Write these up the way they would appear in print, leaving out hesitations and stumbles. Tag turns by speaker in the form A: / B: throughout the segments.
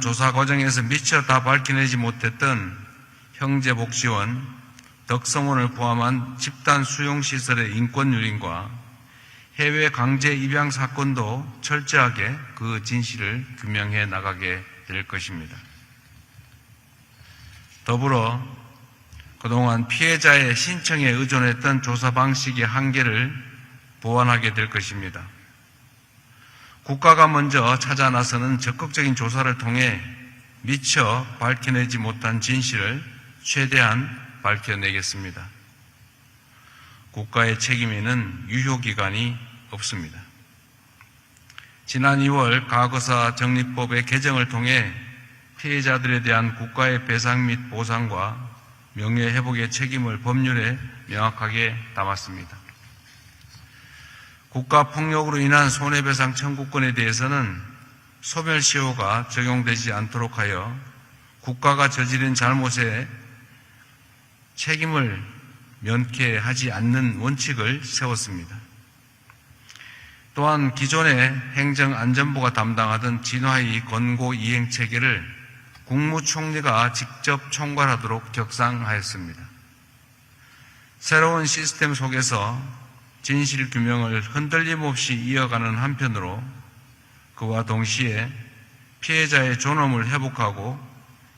A: 조사 과정에서 미처 다 밝혀내지 못했던 형제복지원, 덕성원을 포함한 집단 수용시설의 인권유린과 해외 강제 입양 사건도 철저하게 그 진실을 규명해 나가게 될 것입니다. 더불어 그동안 피해자의 신청에 의존했던 조사 방식의 한계를 보완하게 될 것입니다. 국가가 먼저 찾아 나서는 적극적인 조사를 통해 미처 밝혀내지 못한 진실을 최대한 밝혀내겠습니다. 국가의 책임에는 유효기간이 없습니다. 지난 2월 과거사 정리법의 개정을 통해 피해자들에 대한 국가의 배상 및 보상과 명예회복의 책임을 법률에 명확하게 담았습니다. 국가폭력으로 인한 손해배상 청구권에 대해서는 소멸시효가 적용되지 않도록 하여 국가가 저지른 잘못에 책임을 면케하지 않는 원칙을 세웠습니다. 또한 기존의 행정안전부가 담당하던 진화의 권고 이행 체계를 국무총리가 직접 총괄하도록 격상하였습니다. 새로운 시스템 속에서 진실 규명을 흔들림 없이 이어가는 한편으로 그와 동시에 피해자의 존엄을 회복하고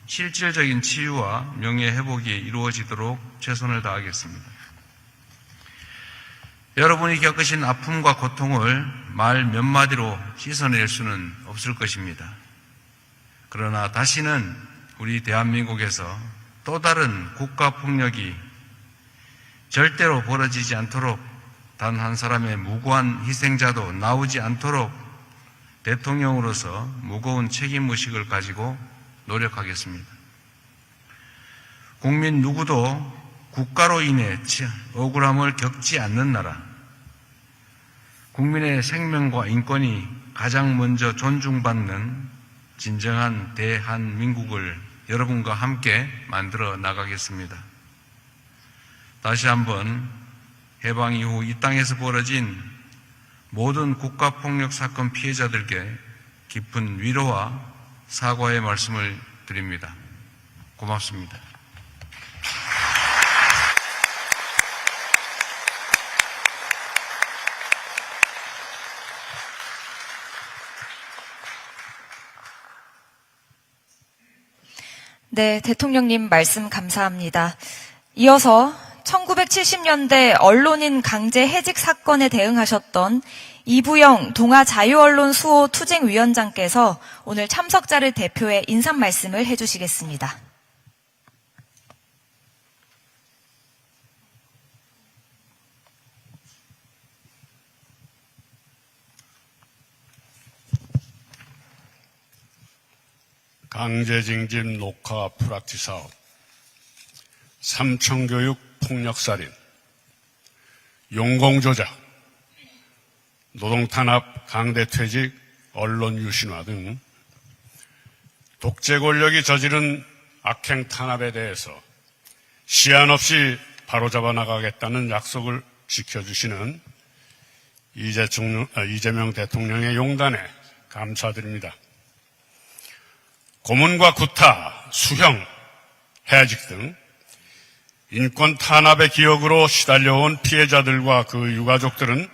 A: 실질적인 치유와 명예회복이 이루어지도록 최선을 다하겠습니다. 여러분이 겪으신 아픔과 고통을 말 몇 마디로 씻어낼 수는 없을 것입니다. 그러나 다시는 우리 대한민국에서 또 다른 국가폭력이 절대로 벌어지지 않도록 단 한 사람의 무고한 희생자도 나오지 않도록 대통령으로서 무거운 책임의식을 가지고 노력하겠습니다. 국민 누구도 국가로 인해 억울함을 겪지 않는 나라, 국민의 생명과 인권이 가장 먼저 존중받는 진정한 대한민국을 여러분과 함께 만들어 나가겠습니다. 다시 한번 해방 이후 이 땅에서 벌어진 모든 국가폭력 사건 피해자들께 깊은 위로와 사과의 말씀을 드립니다. 고맙습니다.
B: 네, 대통령님 말씀 감사합니다. 이어서 1970년대 언론인 강제 해직 사건에 대응하셨던 이부영 동아자유언론수호 투쟁위원장께서 오늘 참석자를 대표해 인사 말씀을 해주시겠습니다.
C: 강제징집 녹화 프락치 사업, 삼청교육 폭력살인, 용공조작, 노동탄압 강제퇴직, 언론 유신화 등 독재 권력이 저지른 악행 탄압에 대해서 시한 없이 바로잡아 나가겠다는 약속을 지켜주시는 이재명 대통령의 용단에 감사드립니다. 고문과 구타, 수형, 해직 등 인권 탄압의 기억으로 시달려온 피해자들과 그 유가족들은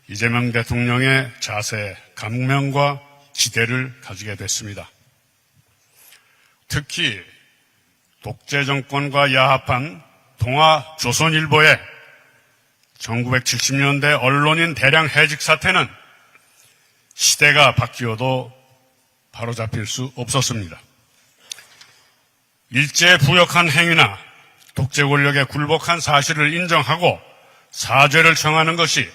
C: 이재명 대통령의 자세, 감명과 기대를 가지게 됐습니다. 특히 독재 정권과 야합한 동아조선일보의 1970년대 언론인 대량 해직 사태는 시대가 바뀌어도 바로잡힐 수 없었습니다. 일제에 부역한 행위나 독재 권력에 굴복한 사실을 인정하고 사죄를 청하는 것이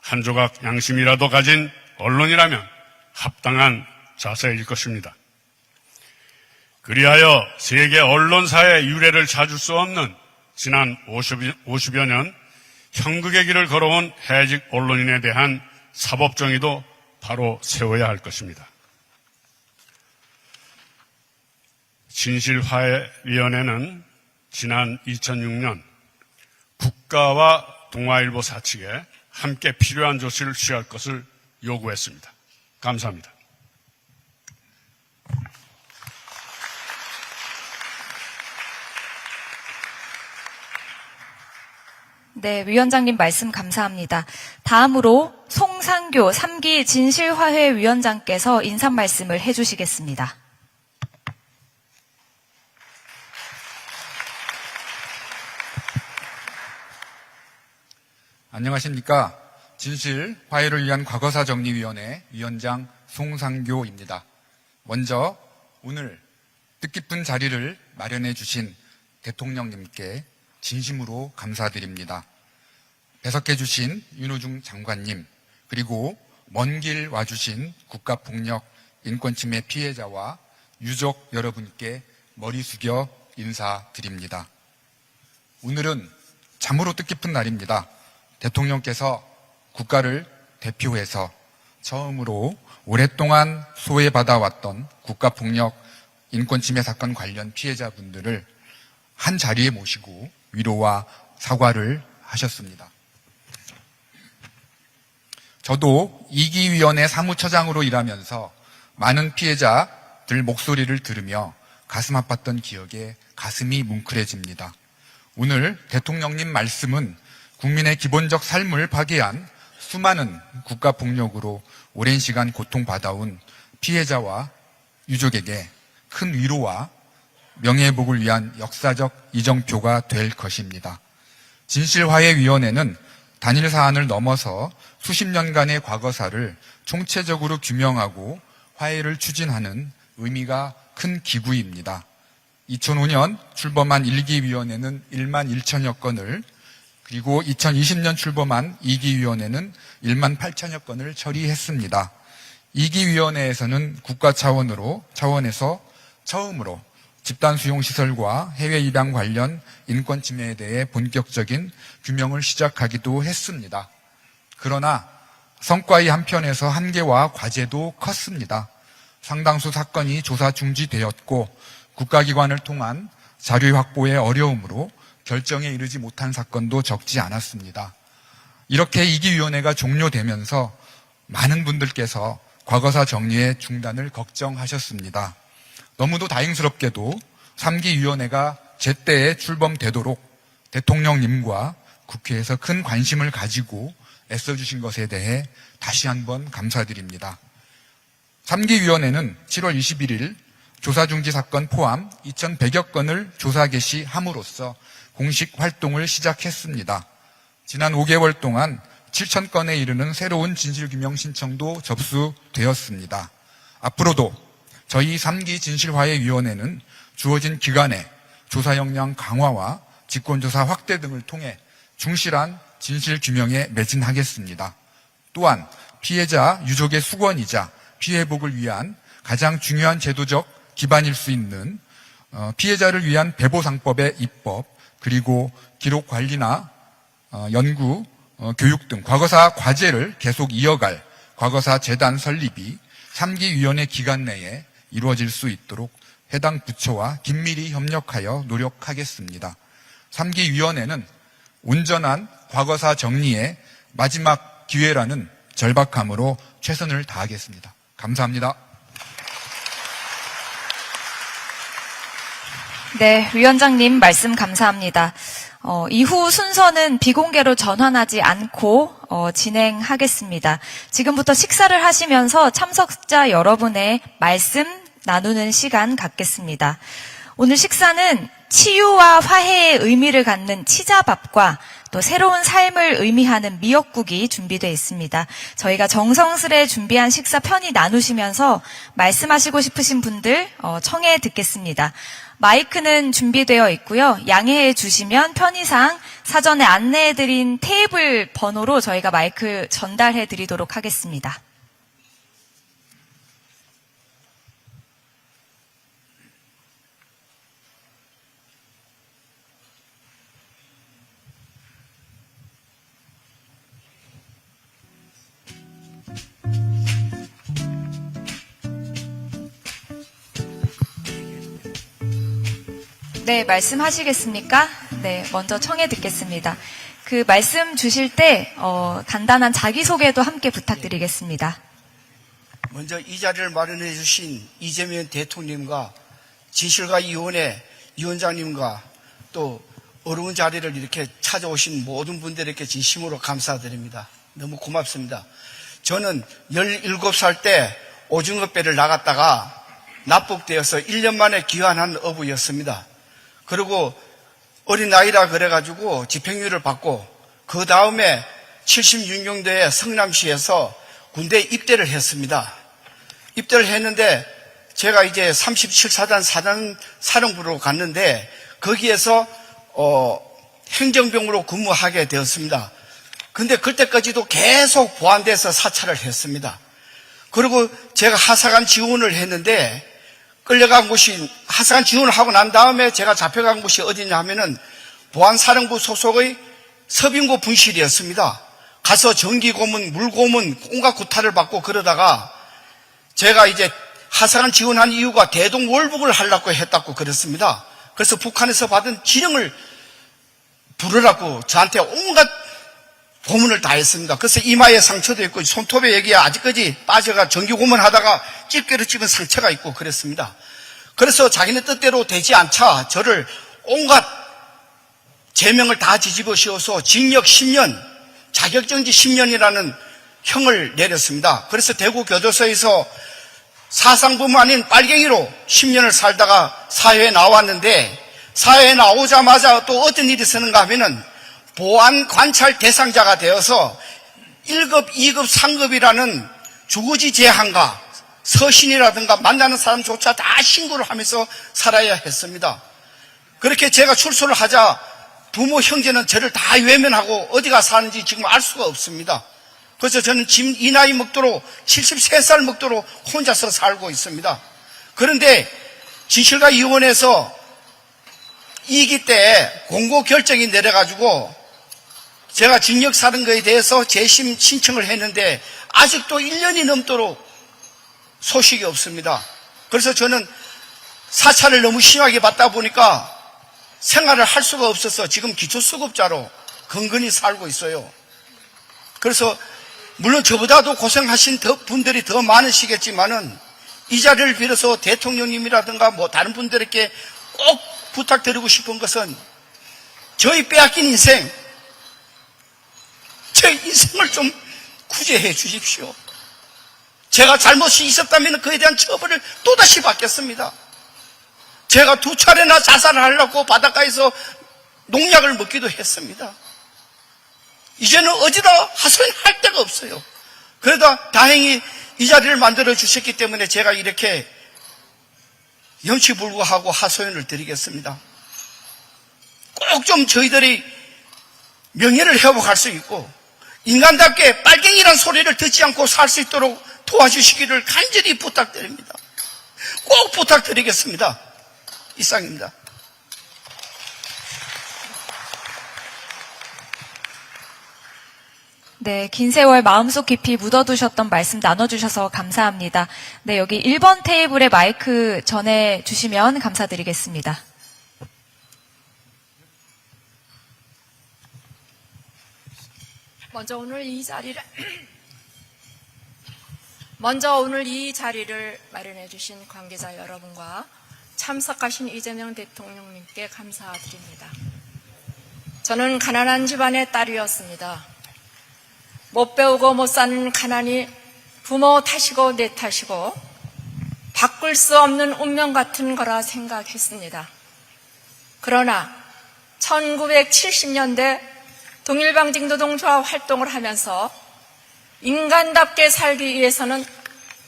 C: 한 조각 양심이라도 가진 언론이라면 합당한 자세일 것입니다. 그리하여 세계 언론사의 유례를 찾을 수 없는 지난 50여 년 형극의 길을 걸어온 해직 언론인에 대한 사법정의도 바로 세워야 할 것입니다. 진실화해위원회는 지난 2006년 국가와 동아일보사 측에 함께 필요한 조치를 취할 것을 요구했습니다. 감사합니다.
B: 네, 위원장님 말씀 감사합니다. 다음으로 송상교 3기 진실화해 위원장께서 인사 말씀을 해주시겠습니다.
D: 안녕하십니까. 진실화해를 위한 과거사정리위원회 위원장 송상교입니다. 먼저 오늘 뜻깊은 자리를 마련해 주신 대통령님께 진심으로 감사드립니다. 배석해 주신 윤호중 장관님, 그리고 먼 길 와주신 국가폭력 인권침해 피해자와 유족 여러분께 머리 숙여 인사드립니다. 오늘은 참으로 뜻깊은 날입니다. 대통령께서 국가를 대표해서 처음으로 오랫동안 소외받아왔던 국가폭력 인권침해 사건 관련 피해자분들을 한 자리에 모시고 위로와 사과를 하셨습니다. 저도 2기 위원회 사무처장으로 일하면서 많은 피해자들 목소리를 들으며 가슴 아팠던 기억에 가슴이 뭉클해집니다. 오늘 대통령님 말씀은 국민의 기본적 삶을 파괴한 수많은 국가폭력으로 오랜 시간 고통받아온 피해자와 유족에게 큰 위로와 명예회복을 위한 역사적 이정표가 될 것입니다. 진실화해위원회는 단일 사안을 넘어서 수십 년간의 과거사를 총체적으로 규명하고 화해를 추진하는 의미가 큰 기구입니다. 2005년 출범한 1기 위원회는 1만 1천여 건을, 그리고 2020년 출범한 2기 위원회는 1만 8천여 건을 처리했습니다. 2기 위원회에서는 국가 차원에서 처음으로 집단 수용 시설과 해외 입양 관련 인권 침해에 대해 본격적인 규명을 시작하기도 했습니다. 그러나 성과의 한편에서 한계와 과제도 컸습니다. 상당수 사건이 조사 중지되었고 국가기관을 통한 자료 확보의 어려움으로 결정에 이르지 못한 사건도 적지 않았습니다. 이렇게 2기 위원회가 종료되면서 많은 분들께서 과거사 정리의 중단을 걱정하셨습니다. 너무도 다행스럽게도 3기 위원회가 제때에 출범되도록 대통령님과 국회에서 큰 관심을 가지고 애써주신 것에 대해 다시 한번 감사드립니다. 3기 위원회는 7월 21일 조사중지 사건 포함 2,100여 건을 조사 개시함으로써 공식 활동을 시작했습니다. 지난 5개월 동안 7,000건에 이르는 새로운 진실규명 신청도 접수되었습니다. 앞으로도 저희 3기 진실화해위원회는 주어진 기간에 조사 역량 강화와 직권조사 확대 등을 통해 충실한 진실규명에 매진하겠습니다. 또한 피해자 유족의 수건이자 피해복을 위한 가장 중요한 제도적 기반일 수 있는 피해자를 위한 배보상법의 입법, 그리고 기록관리나 연구, 교육 등 과거사 과제를 계속 이어갈 과거사 재단 설립이 3기 위원회 기간 내에 이루어질 수 있도록 해당 부처와 긴밀히 협력하여 노력하겠습니다. 3기 위원회는 온전한 과거사 정리의 마지막 기회라는 절박함으로 최선을 다하겠습니다. 감사합니다.
B: 네, 위원장님 말씀 감사합니다. 이후 순서는 비공개로 전환하지 않고 진행하겠습니다. 지금부터 식사를 하시면서 참석자 여러분의 말씀 나누는 시간 갖겠습니다. 오늘 식사는 치유와 화해의 의미를 갖는 치자밥과 또 새로운 삶을 의미하는 미역국이 준비되어 있습니다. 저희가 정성스레 준비한 식사 편히 나누시면서 말씀하시고 싶으신 분들 청해 듣겠습니다. 마이크는 준비되어 있고요. 양해해 주시면 편의상 사전에 안내해드린 테이블 번호로 저희가 마이크 전달해 드리도록 하겠습니다. 네, 말씀하시겠습니까? 네, 먼저 청해 듣겠습니다. 그 말씀 주실 때 간단한 자기소개도 함께 부탁드리겠습니다.
E: 먼저 이 자리를 마련해 주신 이재명 대통령님과 진실화위원회 위원장님과 또 어려운 자리를 이렇게 찾아오신 모든 분들에게 진심으로 감사드립니다. 너무 고맙습니다. 저는 17살 때 오징어배를 나갔다가 납북되어서 1년 만에 귀환한 어부였습니다. 그리고 어린 나이라 그래가지고 집행유예를 받고 그 다음에 76년도에 성남시에서 군대에 입대를 했습니다. 입대를 했는데 제가 이제 37사단 사령부로 갔는데 거기에서 행정병으로 근무하게 되었습니다. 근데 그때까지도 계속 보안돼서 사찰을 했습니다. 그리고 제가 하사관 지원을 했는데 끌려간 곳이 하사관 지원을 하고 난 다음에 제가 잡혀간 곳이 어디냐 하면은 보안사령부 소속의 서빙고 분실이었습니다. 가서 전기고문, 물고문, 온갖 구타를 받고 그러다가 제가 이제 하사관 지원한 이유가 대동월북을 하려고 했다고 그랬습니다. 그래서 북한에서 받은 지령을 부르라고 저한테 온갖 고문을 다 했습니다. 그래서 이마에 상처도 있고 손톱에 여기에 아직까지 빠져가 전기고문 하다가 집게로 찝은 상처가 있고 그랬습니다. 그래서 자기네 뜻대로 되지 않자 저를 온갖 죄명을 다 뒤집어 씌워서 징역 10년, 자격정지 10년이라는 형을 내렸습니다. 그래서 대구교도소에서 사상부모 아닌 빨갱이로 10년을 살다가 사회에 나왔는데 사회에 나오자마자 또 어떤 일이 있었는가 하면은 보안 관찰 대상자가 되어서 1급, 2급, 3급이라는 주거지 제한과 서신이라든가 만나는 사람조차 다 신고를 하면서 살아야 했습니다. 그렇게 제가 출소를 하자 부모 형제는 저를 다 외면하고 어디가 사는지 지금 알 수가 없습니다. 그래서 저는 지금 이 나이 먹도록 73살 먹도록 혼자서 살고 있습니다. 그런데 진실과위원회에서 2기 때 공고 결정이 내려가지고 제가 징역 사는 거에 대해서 재심 신청을 했는데 아직도 1년이 넘도록 소식이 없습니다. 그래서 저는 사찰을 너무 심하게 받다 보니까 생활을 할 수가 없어서 지금 기초수급자로 건건히 살고 있어요. 그래서 물론 저보다도 고생하신 분들이 더 많으시겠지만은 이 자리를 빌어서 대통령님이라든가 뭐 다른 분들에게 꼭 부탁드리고 싶은 것은 저희 빼앗긴 인생, 제 인생을 좀 구제해 주십시오. 제가 잘못이 있었다면 그에 대한 처벌을 또다시 받겠습니다. 제가 2차례나 자살을 하려고 바닷가에서 농약을 먹기도 했습니다. 이제는 어디다 하소연할 데가 없어요. 그래도 다행히 이 자리를 만들어 주셨기 때문에 제가 이렇게 염치불구하고 하소연을 드리겠습니다. 꼭 좀 저희들이 명예를 회복할 수 있고 인간답게 빨갱이란 소리를 듣지 않고 살 수 있도록 도와주시기를 간절히 부탁드립니다. 꼭 부탁드리겠습니다. 이상입니다.
B: 네, 긴 세월 마음속 깊이 묻어두셨던 말씀 나눠주셔서 감사합니다. 네, 여기 1번 테이블에 마이크 전해주시면 감사드리겠습니다.
F: 먼저 오늘 이 자리를 마련해 주신 관계자 여러분과 참석하신 이재명 대통령님께 감사드립니다. 저는 가난한 집안의 딸이었습니다. 못 배우고 못 사는 가난이 부모 탓이고 내 탓이고 바꿀 수 없는 운명 같은 거라 생각했습니다. 그러나 1970년대 동일방직노동조합 활동을 하면서 인간답게 살기 위해서는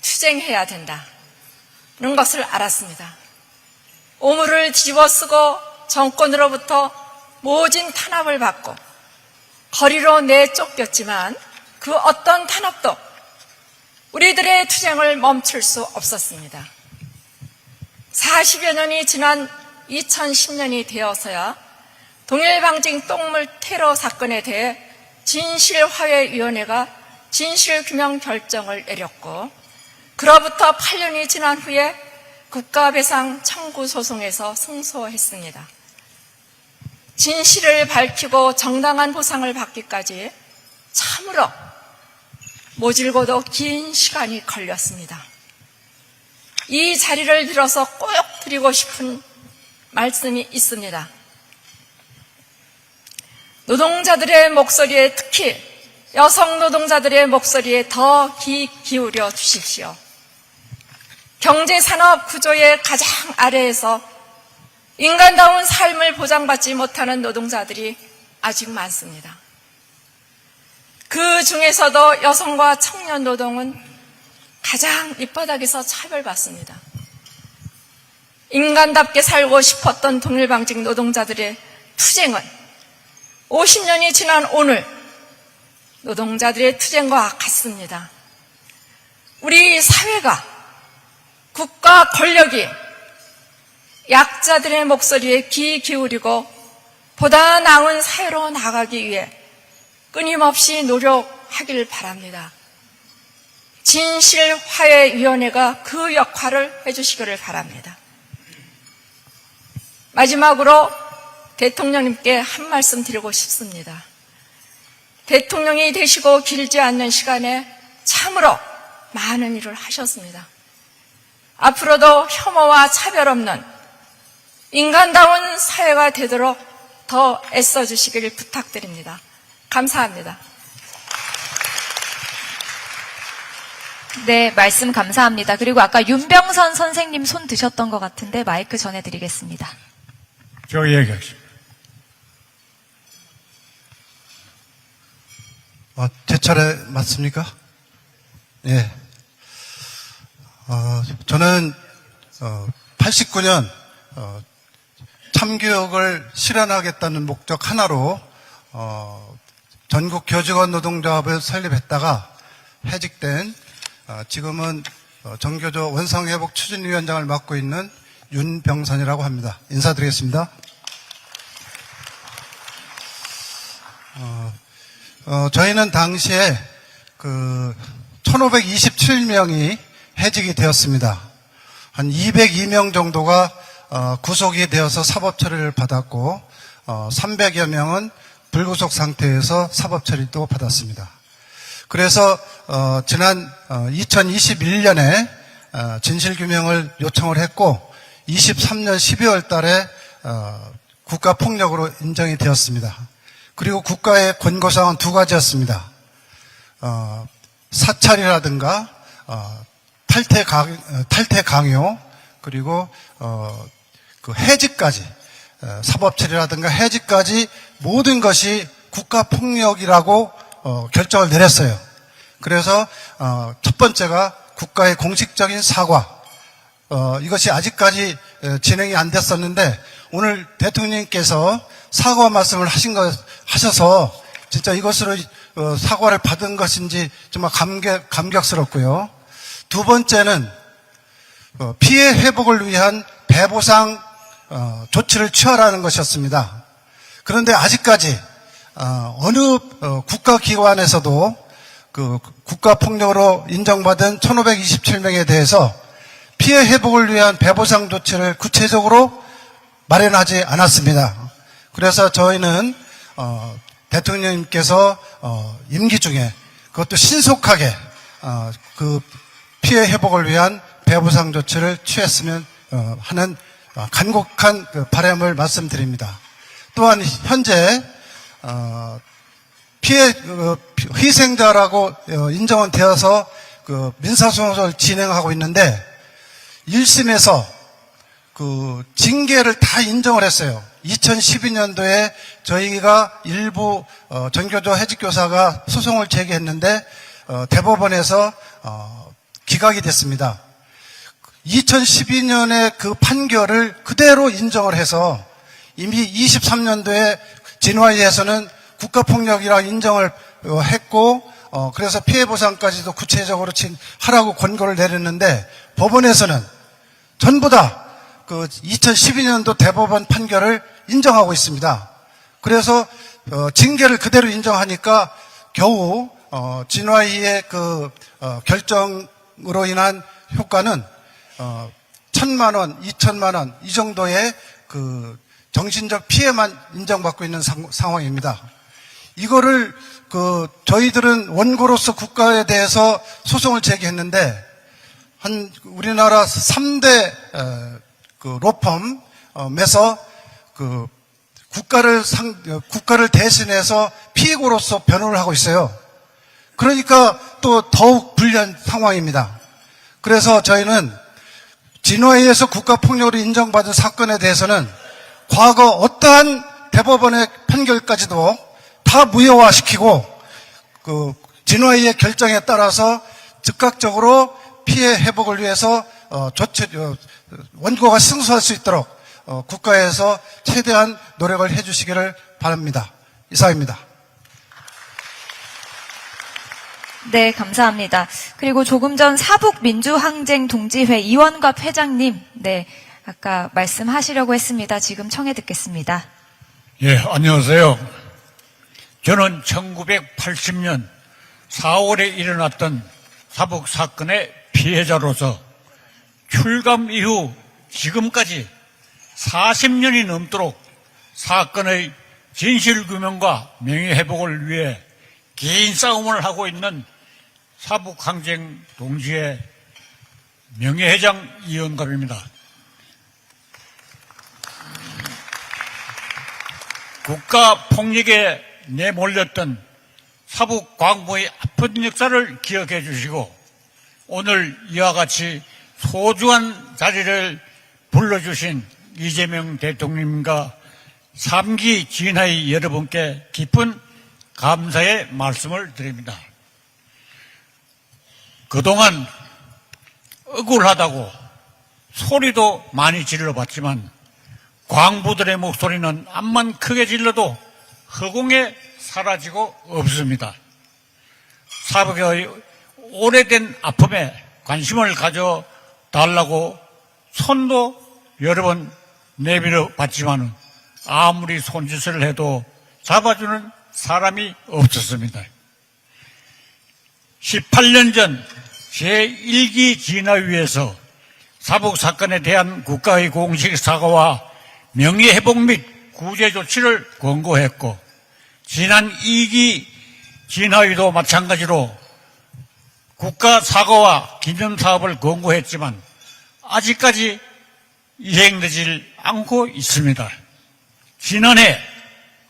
F: 투쟁해야 된다는 것을 알았습니다. 오물을 뒤집어 쓰고 정권으로부터 모진 탄압을 받고 거리로 내쫓겼지만 그 어떤 탄압도 우리들의 투쟁을 멈출 수 없었습니다. 40여 년이 지난 2010년이 되어서야 동일방직 똥물 테러 사건에 대해 진실화해위원회가 진실규명 결정을 내렸고 그로부터 8년이 지난 후에 국가배상 청구 소송에서 승소했습니다. 진실을 밝히고 정당한 보상을 받기까지 참으로 모질고도 긴 시간이 걸렸습니다. 이 자리를 빌어서 꼭 드리고 싶은 말씀이 있습니다. 노동자들의 목소리에, 특히 여성 노동자들의 목소리에 더 귀 기울여 주십시오. 경제산업 구조의 가장 아래에서 인간다운 삶을 보장받지 못하는 노동자들이 아직 많습니다. 그 중에서도 여성과 청년 노동은 가장 밑바닥에서 차별받습니다. 인간답게 살고 싶었던 동일방직 노동자들의 투쟁은 50년이 지난 오늘 노동자들의 투쟁과 같습니다. 우리 사회가, 국가 권력이 약자들의 목소리에 귀 기울이고 보다 나은 사회로 나가기 위해 끊임없이 노력하길 바랍니다. 진실화해위원회가 그 역할을 해주시기를 바랍니다. 마지막으로 대통령님께 한 말씀 드리고 싶습니다. 대통령이 되시고 길지 않는 시간에 참으로 많은 일을 하셨습니다. 앞으로도 혐오와 차별 없는 인간다운 사회가 되도록 더 애써주시길 부탁드립니다. 감사합니다.
B: 네, 말씀 감사합니다. 그리고 아까 윤병선 선생님 손 드셨던 것 같은데 마이크 전해드리겠습니다.
G: 저 얘기하십시오.
H: 제 차례 맞습니까? 예. 저는 89년 참교육을 실현하겠다는 목적 하나로 전국 교직원 노동조합을 설립했다가 해직된 지금은 정교조 원상회복 추진위원장을 맡고 있는 윤병선이라고 합니다. 인사드리겠습니다. 저희는 당시에 1527명이 해직이 되었습니다. 한 202명 정도가 구속이 되어서 사법 처리를 받았고 300여 명은 불구속 상태에서 사법 처리도 받았습니다. 그래서 지난 2021년에 진실규명을 요청을 했고 23년 12월 달에 국가폭력으로 인정이 되었습니다. 그리고 국가의 권고사항은 두 가지였습니다. 사찰이라든가 탈퇴 강요 그리고 그 해직까지 사법처리라든가 해직까지 모든 것이 국가폭력이라고 결정을 내렸어요. 그래서 첫 번째가 국가의 공식적인 사과. 이것이 아직까지 진행이 안 됐었는데 오늘 대통령님께서 사과 말씀을 하셔서 진짜 이것으로 사과를 받은 것인지 정말 감격스럽고요. 두 번째는 피해 회복을 위한 배보상 조치를 취하라는 것이었습니다. 그런데 아직까지 어느 국가기관에서도 그 국가폭력으로 인정받은 1527명에 대해서 피해 회복을 위한 배보상 조치를 구체적으로 마련하지 않았습니다. 그래서 저희는 대통령님께서 임기 중에 그것도 신속하게 그 피해 회복을 위한 배보상 조치를 취했으면 하는 간곡한 바람을 말씀드립니다. 또한 현재 피해 희생자라고 인정은 되어서 그 민사소송을 진행하고 있는데 1심에서 그 징계를 다 인정을 했어요. 2012년도에 저희가 일부 전교조 해직교사가 소송을 제기했는데 대법원에서 기각이 됐습니다. 2012년에 그 판결을 그대로 인정을 해서 이미 23년도에 진화위에서는 국가폭력이라 인정을 했고 그래서 피해보상까지도 구체적으로 하라고 권고를 내렸는데 법원에서는 전부 다 그 2012년도 대법원 판결을 인정하고 있습니다. 그래서 징계를 그대로 인정하니까 겨우 진화위의 그 결정으로 인한 효과는 1,000만 원, 2,000만 원 이 정도의 그 정신적 피해만 인정받고 있는 상황입니다. 이거를 그 저희들은 원고로서 국가에 대해서 소송을 제기했는데 한 우리나라 3대 그 로펌에서 그 국가를 대신해서 피고로서 변호를 하고 있어요. 그러니까 또 더욱 불리한 상황입니다. 그래서 저희는 진화위에서 국가폭력으로 인정받은 사건에 대해서는 과거 어떠한 대법원의 판결까지도 다 무효화시키고 진화위의 결정에 따라서 즉각적으로 피해 회복을 위해서 원고가 승소할 수 있도록 국가에서 최대한 노력을 해주시기를 바랍니다. 이상입니다.
B: 네, 감사합니다. 그리고 조금 전 사북민주항쟁동지회 이원갑 회장님, 네, 아까 말씀하시려고 했습니다. 지금 청해 듣겠습니다.
G: 예, 안녕하세요. 저는 1980년 4월에 일어났던 사북 사건의 피해자로서 출감 이후 지금까지 40년이 넘도록 사건의 진실규명과 명예회복을 위해 긴 싸움을 하고 있는 사북항쟁동지회 명예회장 이원갑입니다. 국가폭력에 내몰렸던 사북 광부의 아픈 역사를 기억해 주시고 오늘 이와 같이 소중한 자리를 불러주신 이재명 대통령님과 3기 진화위 여러분께 깊은 감사의 말씀을 드립니다. 그동안 억울하다고 소리도 많이 질러봤지만 광부들의 목소리는 암만 크게 질러도 허공에 사라지고 없습니다. 사북의 오래된 아픔에 관심을 가져달라고 손도 여러 번 내밀어 봤지만 아무리 손짓을 해도 잡아주는 사람이 없었습니다. 18년 전 제1기 진화위에서 사북 사건에 대한 국가의 공식 사과와 명예회복 및 구제 조치를 권고했고 지난 2기 진화위도 마찬가지로 국가 사과와 기념사업을 권고했지만 아직까지 이행되질 않고 있습니다. 지난해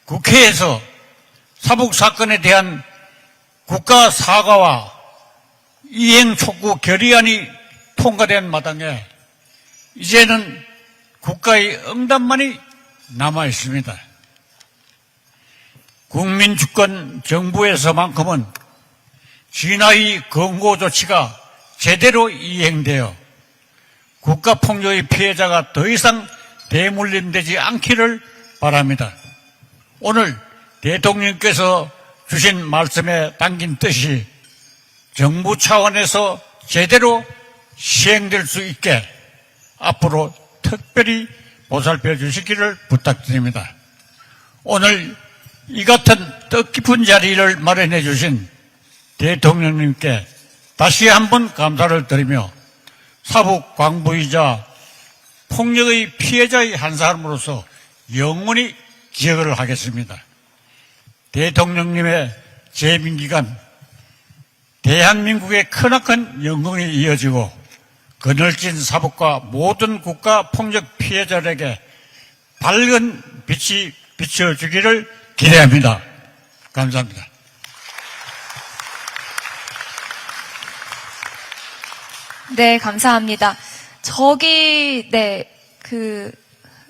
G: 국회에서 사북 사건에 대한 국가 사과와 이행 촉구 결의안이 통과된 마당에 이제는 국가의 응답만이 남아 있습니다. 국민주권 정부에서만큼은 진화의 권고 조치가 제대로 이행되어 국가폭력의 피해자가 더 이상 대물림되지 않기를 바랍니다. 오늘 대통령께서 주신 말씀에 담긴 뜻이 정부 차원에서 제대로 시행될 수 있게 앞으로 특별히 보살펴 주시기를 부탁드립니다. 오늘 이 같은 뜻깊은 자리를 마련해 주신 대통령님께 다시 한번 감사를 드리며 사북 광부이자 폭력의 피해자의 한 사람으로서 영원히 기억을 하겠습니다. 대통령님의 재임 기간 대한민국의 크나큰 영광이 이어지고 그늘진 사북과 모든 국가 폭력 피해자들에게 밝은 빛이 비춰주기를 기대합니다. 감사합니다.
B: 네, 감사합니다. 저기, 네,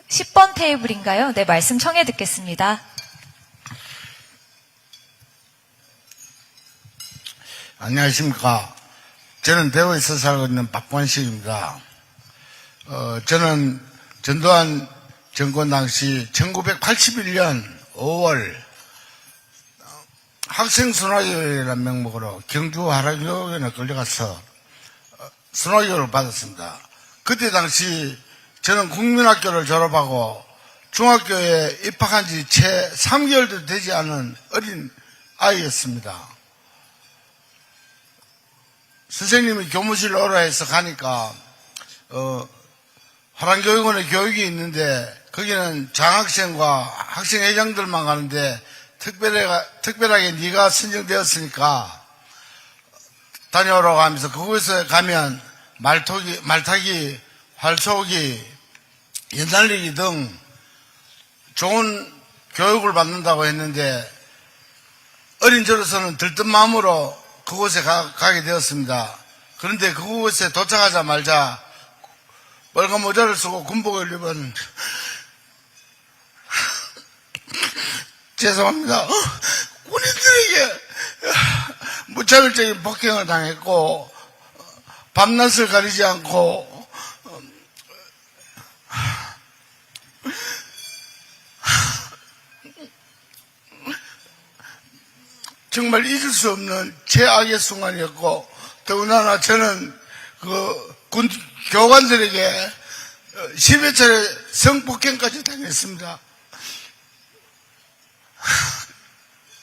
B: 10번 테이블인가요? 네, 말씀 청해 듣겠습니다.
I: 안녕하십니까. 저는 대구에서 살고 있는 박관식입니다. 저는 전두환 정권 당시 1981년 5월 학생순화교육이라는 명목으로 경주 하락교육원에 끌려가서 순화교육을 받았습니다. 그때 당시 저는 국민학교를 졸업하고 중학교에 입학한 지 채 3개월도 되지 않은 어린 아이였습니다. 선생님이 교무실 오라 해서 가니까 화랑교육원에 교육이 있는데 거기는 장학생과 학생회장들만 가는데 특별하게 네가 선정되었으니까 다녀오라고 하면서 그곳에 가면 말타기, 활쏘기, 연날리기 등 좋은 교육을 받는다고 했는데 어린 저로서는 들뜬 마음으로 그곳에 가게 되었습니다. 그런데 그곳에 도착하자마자 빨간 모자를 쓰고 군복을 입은 죄송합니다. 군인들에게 무차별적인 폭행을 당했고 밤낮을 가리지 않고 정말 잊을 수 없는 최악의 순간이었고, 더군다나 저는 군 교관들에게 10여 차례 성폭행까지 당했습니다.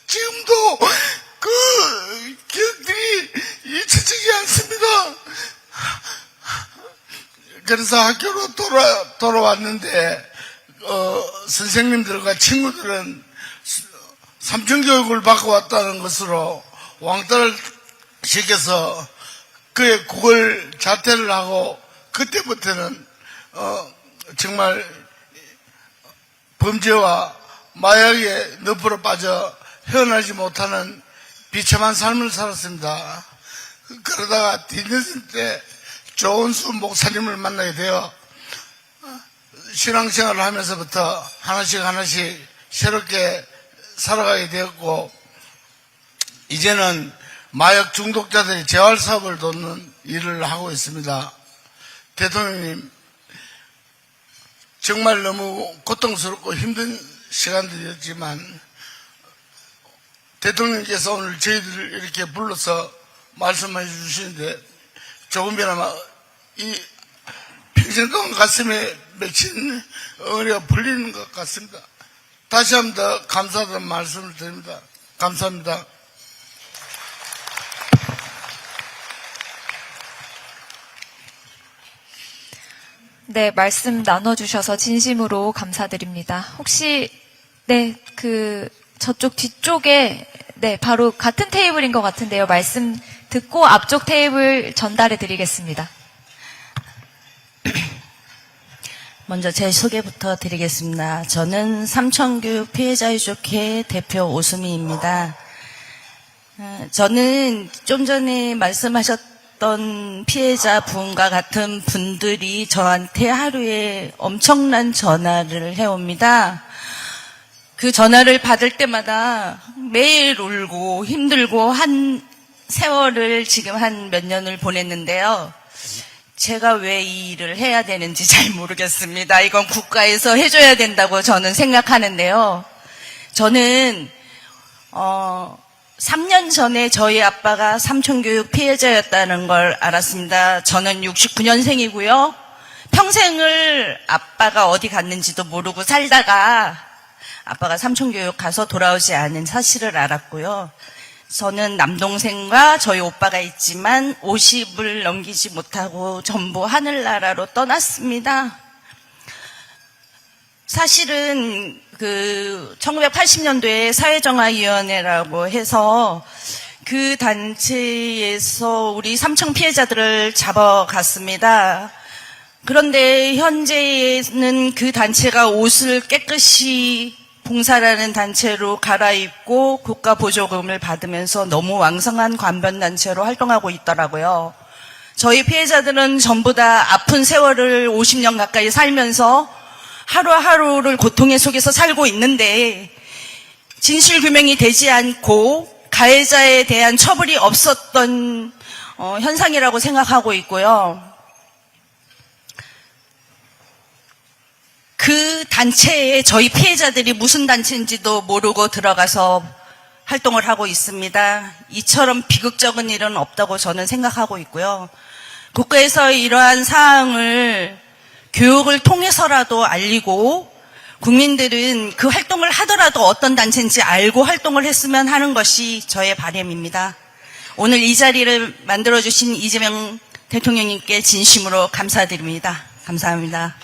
I: 지금도 그 기억들이 잊혀지지 않습니다. 그래서 학교로 돌아왔는데, 선생님들과 친구들은 삼층교육을 받고 왔다는 것으로 왕따를 시켜서 그의 국을 자퇴를 하고, 그때부터는 정말 범죄와 마약에 늪으로 빠져 헤어나지 못하는 비참한 삶을 살았습니다. 그러다가 뒤늦은 때 조은수 목사님을 만나게 되어 신앙생활을 하면서부터 하나씩 새롭게 살아가게 되었고, 이제는 마약 중독자들의 재활 사업을 돕는 일을 하고 있습니다. 대통령님, 정말 너무 고통스럽고 힘든 시간들이었지만 대통령께서 오늘 저희들을 이렇게 불러서 말씀해 주시는데 조금이나마 이 평생 동안 가슴에 맺힌 응어리가 풀리는 것 같습니다. 다시 한 번 더 감사하다는 말씀을 드립니다. 감사합니다.
B: 네, 말씀 나눠주셔서 진심으로 감사드립니다. 혹시, 저쪽 뒤쪽에, 바로 같은 테이블인 것 같은데요. 말씀 듣고 앞쪽 테이블 전달해 드리겠습니다.
J: 먼저 제 소개부터 드리겠습니다. 저는 삼천교육 피해자유족회 대표 오수미입니다. 저는 좀 전에 말씀하셨던 피해자 분과 같은 분들이 저한테 하루에 엄청난 전화를 해옵니다. 그 전화를 받을 때마다 매일 울고 힘들고 한 세월을 지금 한 몇 년을 보냈는데요. 제가 왜 이 일을 해야 되는지 잘 모르겠습니다. 이건 국가에서 해줘야 된다고 저는 생각하는데요. 저는 3년 전에 저희 아빠가 삼촌교육 피해자였다는 걸 알았습니다. 저는 69년생이고요. 평생을 아빠가 어디 갔는지도 모르고 살다가 아빠가 삼촌교육 가서 돌아오지 않은 사실을 알았고요. 저는 남동생과 저희 오빠가 있지만 50을 넘기지 못하고 전부 하늘나라로 떠났습니다. 사실은 1980년도에 사회정화위원회라고 해서 그 단체에서 우리 삼청 피해자들을 잡아갔습니다. 그런데 현재는 그 단체가 옷을 깨끗이 봉사라는 단체로 갈아입고 국가 보조금을 받으면서 너무 왕성한 관변단체로 활동하고 있더라고요. 저희 피해자들은 전부 다 아픈 세월을 50년 가까이 살면서 하루하루를 고통의 속에서 살고 있는데 진실규명이 되지 않고 가해자에 대한 처벌이 없었던 현상이라고 생각하고 있고요. 그 단체에 저희 피해자들이 무슨 단체인지도 모르고 들어가서 활동을 하고 있습니다. 이처럼 비극적인 일은 없다고 저는 생각하고 있고요. 국가에서 이러한 사항을 교육을 통해서라도 알리고 국민들은 그 활동을 하더라도 어떤 단체인지 알고 활동을 했으면 하는 것이 저의 바람입니다. 오늘 이 자리를 만들어주신 이재명 대통령님께 진심으로 감사드립니다. 감사합니다.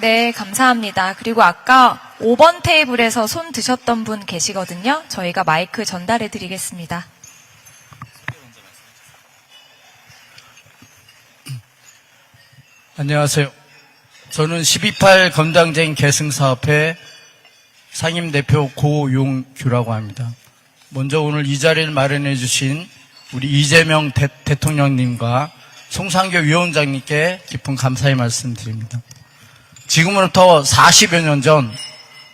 B: 네, 감사합니다. 그리고 아까 5번 테이블에서 손 드셨던 분 계시거든요. 저희가 마이크 전달해 드리겠습니다.
K: 안녕하세요. 저는 12.8 건당쟁 계승사업회 상임대표 고용규라고 합니다. 먼저 오늘 이 자리를 마련해 주신 우리 이재명 대통령님과 송상교 위원장님께 깊은 감사의 말씀드립니다. 지금으로부터 40여 년 전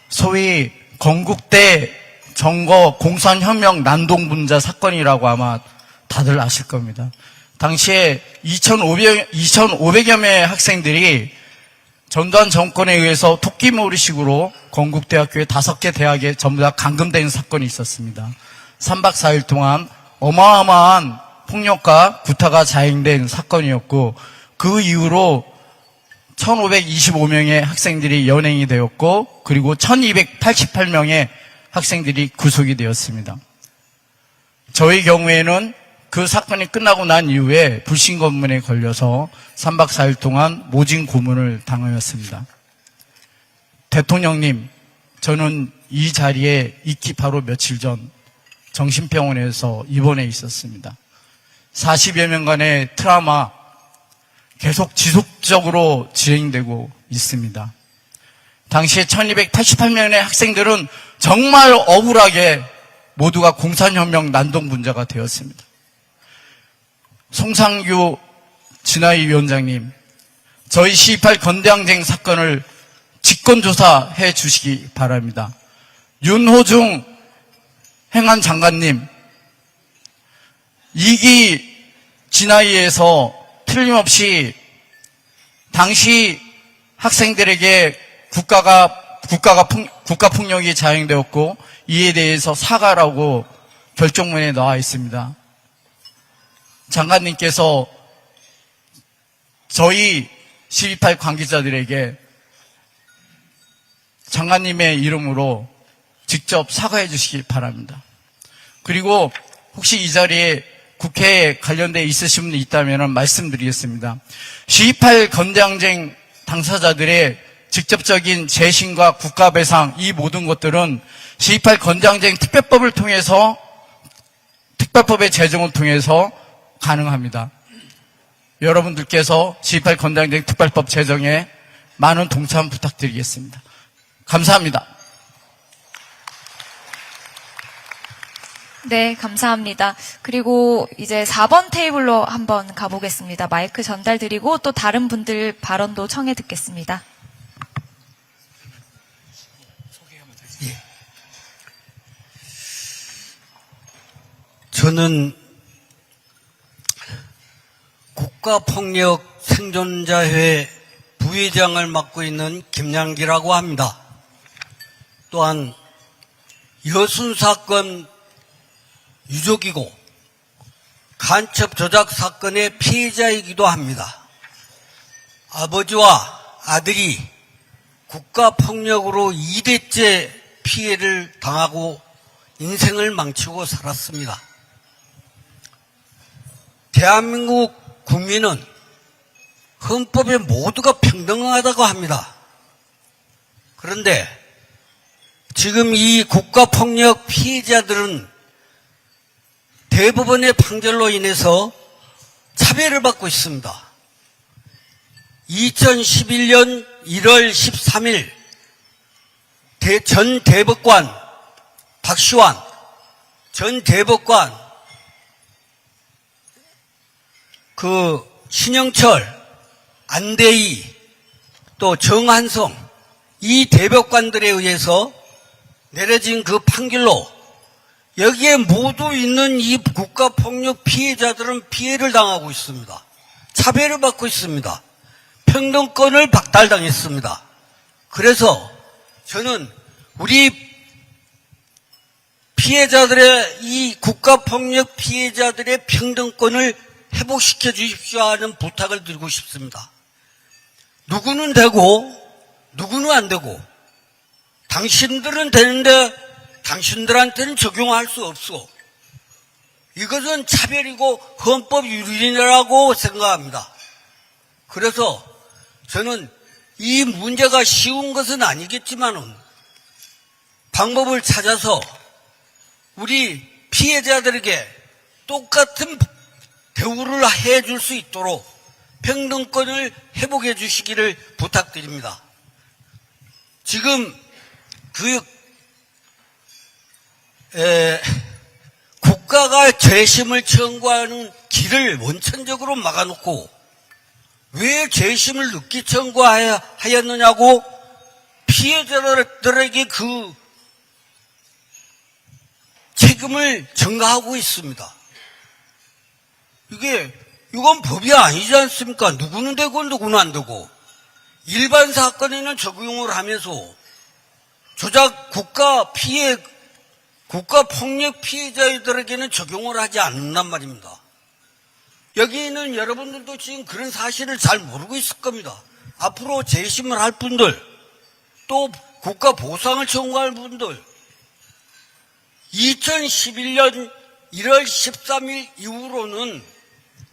K: 소위 건국대 정거 공산혁명 난동분자 사건이라고 아마 다들 아실 겁니다. 당시에 2,500여 명의 학생들이 전두환 정권에 의해서 토끼몰이식으로 건국대학교의 5개 대학에 전부 다 감금된 사건이 있었습니다. 3박 4일 동안 어마어마한 폭력과 구타가 자행된 사건이었고, 그 이후로 1,525명의 학생들이 연행이 되었고, 그리고 1,288명의 학생들이 구속이 되었습니다. 저희 경우에는 그 사건이 끝나고 난 이후에 불신 검문에 걸려서 3박 4일 동안 모진 고문을 당하였습니다. 대통령님, 저는 이 자리에 있기 바로 며칠 전 정신병원에서 입원해 있었습니다. 40여 년간의 트라우마 계속 지속적으로 진행되고 있습니다. 당시에 1288명의 학생들은 정말 억울하게 모두가 공산혁명 난동분자가 되었습니다. 송상규 진화위 위원장님, 저희 12.8 건대항쟁 사건을 직권조사해 주시기 바랍니다. 윤호중 행안장관님, 2기 진화위에서 틀림없이 당시 학생들에게 국가폭력이 자행되었고, 이에 대해서 사과라고 결정문에 나와 있습니다. 장관님께서 저희 12.8 관계자들에게 장관님의 이름으로 직접 사과해 주시기 바랍니다. 그리고 혹시 이 자리에 국회에 관련돼 있으신 분이 있다면 말씀드리겠습니다. 12.8 건대항쟁 당사자들의 직접적인 재신과 국가배상, 이 모든 것들은 12.8 건대항쟁 특별법을 통해서, 특별법의 제정을 통해서 가능합니다. 여러분들께서 12.8 건대항쟁 특별법 제정에 많은 동참 부탁드리겠습니다. 감사합니다.
B: 네, 감사합니다. 그리고 이제 4번 테이블로 한번 가보겠습니다. 마이크 전달드리고 또 다른 분들 발언도 청해 듣겠습니다.
L: 저는 국가폭력 생존자회 부회장을 맡고 있는 김양기라고 합니다. 또한 여순 사건 유족이고 간첩 조작 사건의 피해자이기도 합니다. 아버지와 아들이 국가폭력으로 2대째 피해를 당하고 인생을 망치고 살았습니다. 대한민국 국민은 헌법에 모두가 평등하다고 합니다. 그런데 지금 이 국가폭력 피해자들은 대법원의 판결로 인해서 차별을 받고 있습니다. 2011년 1월 13일 전 대법관 박시환 전 대법관 신영철, 안대희, 또 정한성 이 대법관들에 의해서 내려진 그 판결로 여기에 모두 있는 이 국가폭력 피해자들은 피해를 당하고 있습니다. 차별을 받고 있습니다. 평등권을 박탈당했습니다. 그래서 저는 우리 피해자들의, 이 국가폭력 피해자들의 평등권을 회복시켜 주십시오 하는 부탁을 드리고 싶습니다. 누구는 되고 누구는 안 되고, 당신들은 되는데 당신들한테는 적용할 수 없어. 이것은 차별이고 헌법 유린이라고 생각합니다. 그래서 저는 이 문제가 쉬운 것은 아니겠지만은 방법을 찾아서 우리 피해자들에게 똑같은 대우를 해줄 수 있도록 평등권을 회복해 주시기를 부탁드립니다. 지금 국가가 재심을 청구하는 길을 원천적으로 막아놓고 왜 재심을 늦게 청구하였느냐고 피해자들에게 그 책임을 전가하고 있습니다. 이건 법이 아니지 않습니까? 누구는 되고 누구는 안 되고. 일반 사건에는 적용을 하면서 국가 폭력 피해자들에게는 적용을 하지 않는단 말입니다. 여기 있는 여러분들도 지금 그런 사실을 잘 모르고 있을 겁니다. 앞으로 재심을 할 분들, 또 국가 보상을 청구할 분들, 2011년 1월 13일 이후로는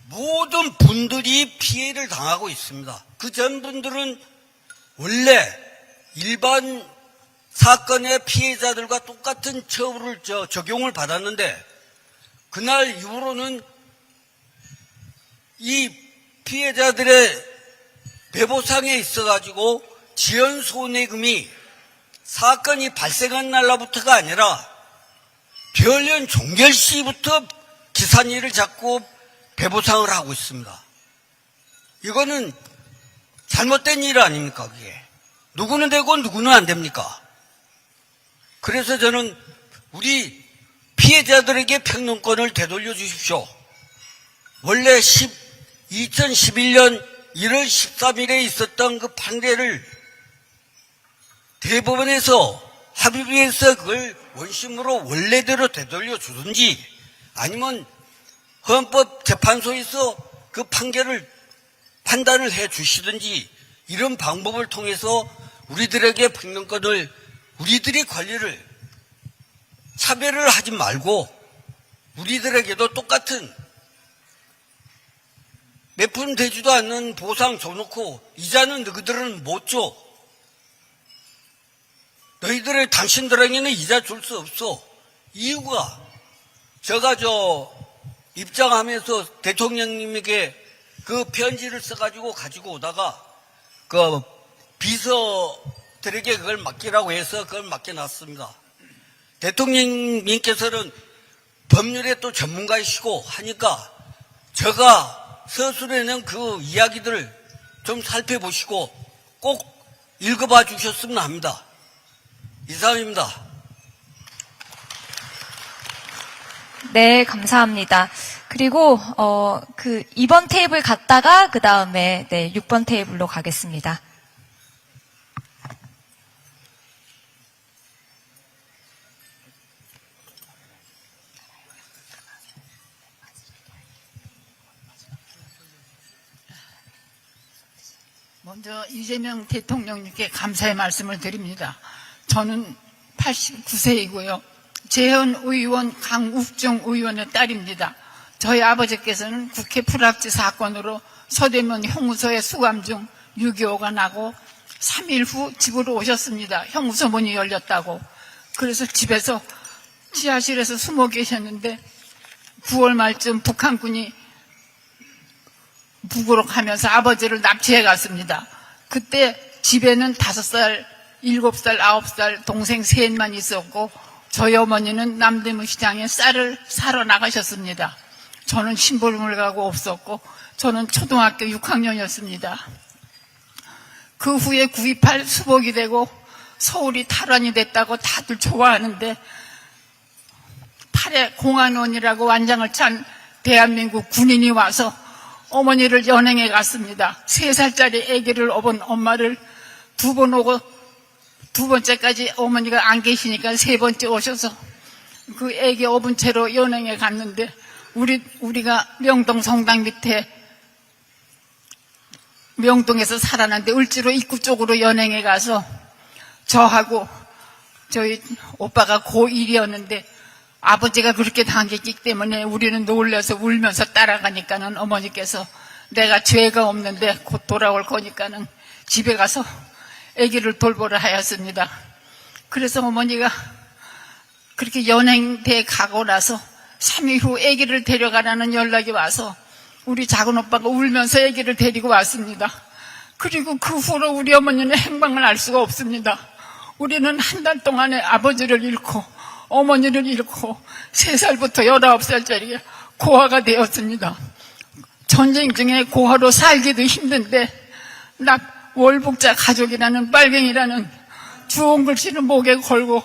L: 모든 분들이 피해를 당하고 있습니다. 그 전 분들은 원래 일반 사건의 피해자들과 똑같은 처우를 적용을 받았는데 그날 이후로는 이 피해자들의 배보상에 있어가지고 지연손해금이 사건이 발생한 날로부터가 아니라 별년 종결시부터 기산일을 잡고 배보상을 하고 있습니다. 이거는 잘못된 일 아닙니까, 그게? 누구는 되고 누구는 안 됩니까? 그래서 저는 우리 피해자들에게 평등권을 되돌려 주십시오. 원래 2011년 1월 13일에 있었던 그 판례를 대법원에서 합의해서 그걸 원심으로 원래대로 되돌려 주든지 아니면 헌법재판소에서 그 판단을 해 주시든지 이런 방법을 통해서 우리들에게 평등권을 우리들의 권리를 차별을 하지 말고 우리들에게도 똑같은 몇 푼 되지도 않는 보상 줘놓고 이자는 너희들은 못 줘. 당신들에게는 이자 줄 수 없어. 이유가 제가 입장하면서 대통령님에게 그 편지를 써가지고 가지고 오다가 그 비서들에게 그걸 맡기라고 해서 그걸 맡겨놨습니다. 대통령님께서는 법률에 또 전문가이시고 하니까 제가 서술해낸 그 이야기들을 좀 살펴보시고 꼭 읽어봐 주셨으면 합니다. 이상입니다.
B: 네, 감사합니다. 그리고 2번 테이블 갔다가 그 다음에 6번 테이블로 가겠습니다.
F: 먼저 이재명 대통령님께 감사의 말씀을 드립니다. 저는 89세이고요. 재현 의원 강욱정 의원의 딸입니다. 저희 아버지께서는 국회 불합치 사건으로 서대문 형무소에 수감 중 6.25가 나고 3일 후 집으로 오셨습니다. 형무소 문이 열렸다고. 그래서 집에서 지하실에서 숨어 계셨는데 9월 말쯤 북한군이 북으로 가면서 아버지를 납치해 갔습니다. 그때 집에는 5살, 7살, 9살 동생 셋만 있었고 저희 어머니는 남대문 시장에 쌀을 사러 나가셨습니다. 저는 심부름을 가고 없었고 저는 초등학교 6학년이었습니다. 그 후에 9.28 수복이 되고 서울이 탈환이 됐다고 다들 좋아하는데 8회 공안원이라고 완장을 찬 대한민국 군인이 와서 어머니를 연행해 갔습니다. 3살짜리 아기를 업은 엄마를 2번 오고 2번째까지 어머니가 안 계시니까 3번째 오셔서 그 아기 업은 채로 연행해 갔는데 우리가 명동 성당 밑에 명동에서 살았는데 을지로 입구 쪽으로 연행해 가서 저하고 저희 오빠가 고1이었는데 아버지가 그렇게 당했기 때문에 우리는 놀라서 울면서 따라가니까는 어머니께서 내가 죄가 없는데 곧 돌아올 거니까는 집에 가서 아기를 돌보라 하였습니다. 그래서 어머니가 그렇게 연행돼 가고 나서 3일 후 아기를 데려가라는 연락이 와서 우리 작은 오빠가 울면서 아기를 데리고 왔습니다. 그리고 그 후로 우리 어머니는 행방을 알 수가 없습니다. 우리는 한 달 동안에 아버지를 잃고 어머니를 잃고 3살부터 19살짜리 고아가 되었습니다. 전쟁 중에 고아로 살기도 힘든데 월북자 가족이라는 빨갱이라는 주홍 글씨를 목에 걸고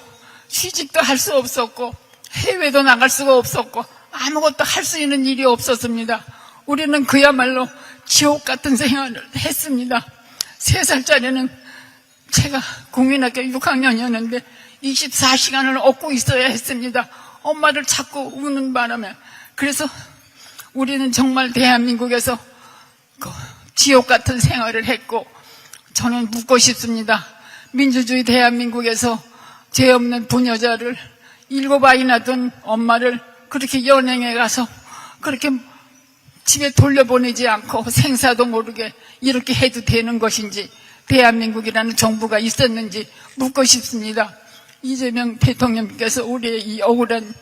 F: 취직도 할 수 없었고 해외도 나갈 수가 없었고 아무것도 할 수 있는 일이 없었습니다. 우리는 그야말로 지옥 같은 생활을 했습니다. 3살짜리는 제가 국민학교 6학년이었는데 24시간을 얻고 있어야 했습니다. 엄마를 자꾸 우는 바람에. 그래서 우리는 정말 대한민국에서 지옥 같은 생활을 했고, 저는 묻고 싶습니다. 민주주의 대한민국에서 죄 없는 부녀자를 7아이나 둔 엄마를 그렇게 연행해 가서 그렇게 집에 돌려보내지 않고 생사도 모르게 이렇게 해도 되는 것인지, 대한민국이라는 정부가 있었는지 묻고 싶습니다. 이재명 대통령께서 우리의 이 억울한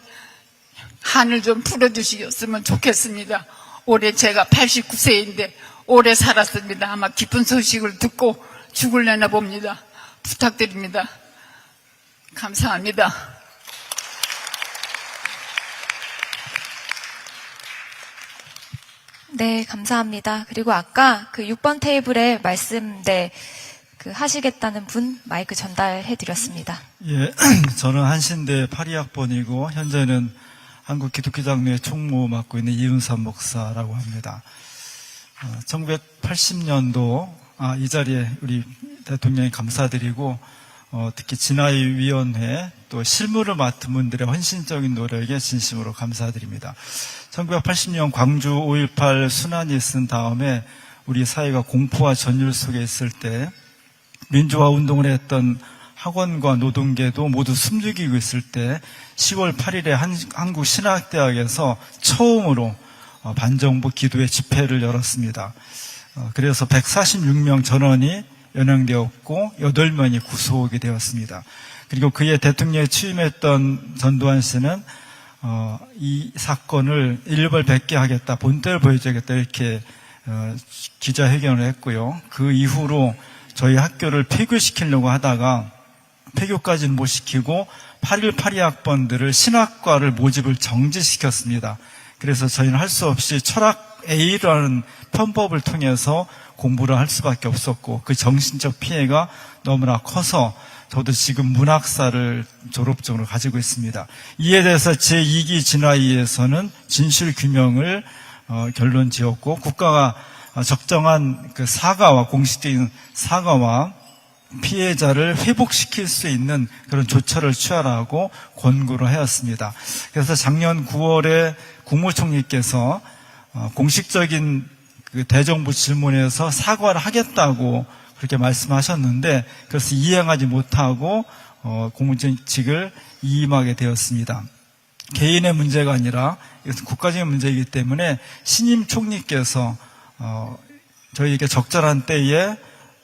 F: 한을 좀 풀어주시겠으면 좋겠습니다. 올해 제가 89세인데 오래 살았습니다. 아마 기쁜 소식을 듣고 죽을려나 봅니다. 부탁드립니다. 감사합니다.
B: 네, 감사합니다. 그리고 아까 그 6번 테이블에 하시겠다는 분 마이크 전달해 드렸습니다.
M: 예, 저는 한신대 82학번이고 현재는 한국기독교장로회 총무 맡고 있는 이은삼 목사라고 합니다. 1980년도 이 자리에 우리 대통령이 감사드리고 특히 진화위원회 또 실무를 맡은 분들의 헌신적인 노력에 진심으로 감사드립니다. 1980년 광주 5.18 순환이 있은 다음에 우리 사회가 공포와 전율 속에 있을 때 민주화 운동을 했던 학원과 노동계도 모두 숨죽이고 있을 때 10월 8일에 한국신학대학에서 처음으로 반정부 기도회 집회를 열었습니다. 그래서 146명 전원이 연행되었고 8명이 구속이 되었습니다. 그리고 그의 대통령에 취임했던 전두환 씨는 이 사건을 일벌백계 하겠다, 본때를 보여주겠다 이렇게 기자회견을 했고요. 그 이후로 저희 학교를 폐교시키려고 하다가 폐교까지는 못 시키고 8182학번들을 신학과를 모집을 정지시켰습니다. 그래서 저희는 할 수 없이 철학 A라는 편법을 통해서 공부를 할 수밖에 없었고 그 정신적 피해가 너무나 커서 저도 지금 문학사를 졸업증으로 가지고 있습니다. 이에 대해서 제2기 진화위에서는 진실규명을 결론 지었고 국가가 적정한 그 사과와 공식적인 사과와 피해자를 회복시킬 수 있는 그런 조처를 취하라고 권고를 하였습니다. 그래서 작년 9월에 국무총리께서 공식적인 그 대정부 질문에서 사과를 하겠다고 그렇게 말씀하셨는데 그래서 이행하지 못하고 공무직을 이임하게 되었습니다. 개인의 문제가 아니라 이것은 국가적인 문제이기 때문에 신임 총리께서 저희에게 적절한 때에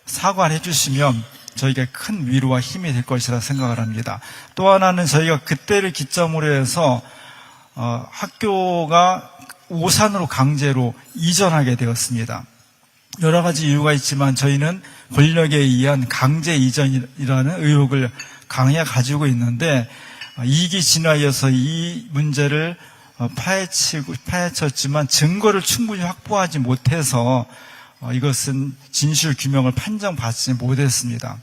M: 사과를 해주시면 저희가 큰 위로와 힘이 될 것이라 생각을 합니다. 또 하나는 저희가 그때를 기점으로 해서 학교가 오산으로 강제로 이전하게 되었습니다. 여러 가지 이유가 있지만 저희는 권력에 의한 강제 이전이라는 의혹을 강하게 가지고 있는데 2기 진화에서 이 문제를 파헤쳤지만 증거를 충분히 확보하지 못해서 이것은 진실 규명을 판정받지 못했습니다.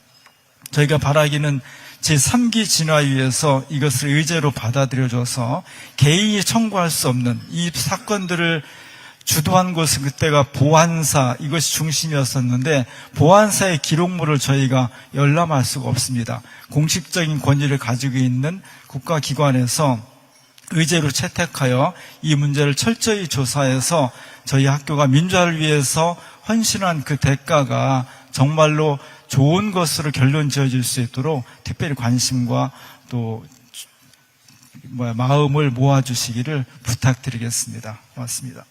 M: 저희가 바라기는 제3기 진화위에서 이것을 의제로 받아들여줘서 개인이 청구할 수 없는 이 사건들을 주도한 것은 그때가 보안사 이것이 중심이었었는데 보안사의 기록물을 저희가 열람할 수가 없습니다. 공식적인 권위를 가지고 있는 국가기관에서 의제로 채택하여 이 문제를 철저히 조사해서 저희 학교가 민주화를 위해서 헌신한 그 대가가 정말로 좋은 것으로 결론 지어질 수 있도록 특별히 관심과 또 마음을 모아주시기를 부탁드리겠습니다. 고맙습니다.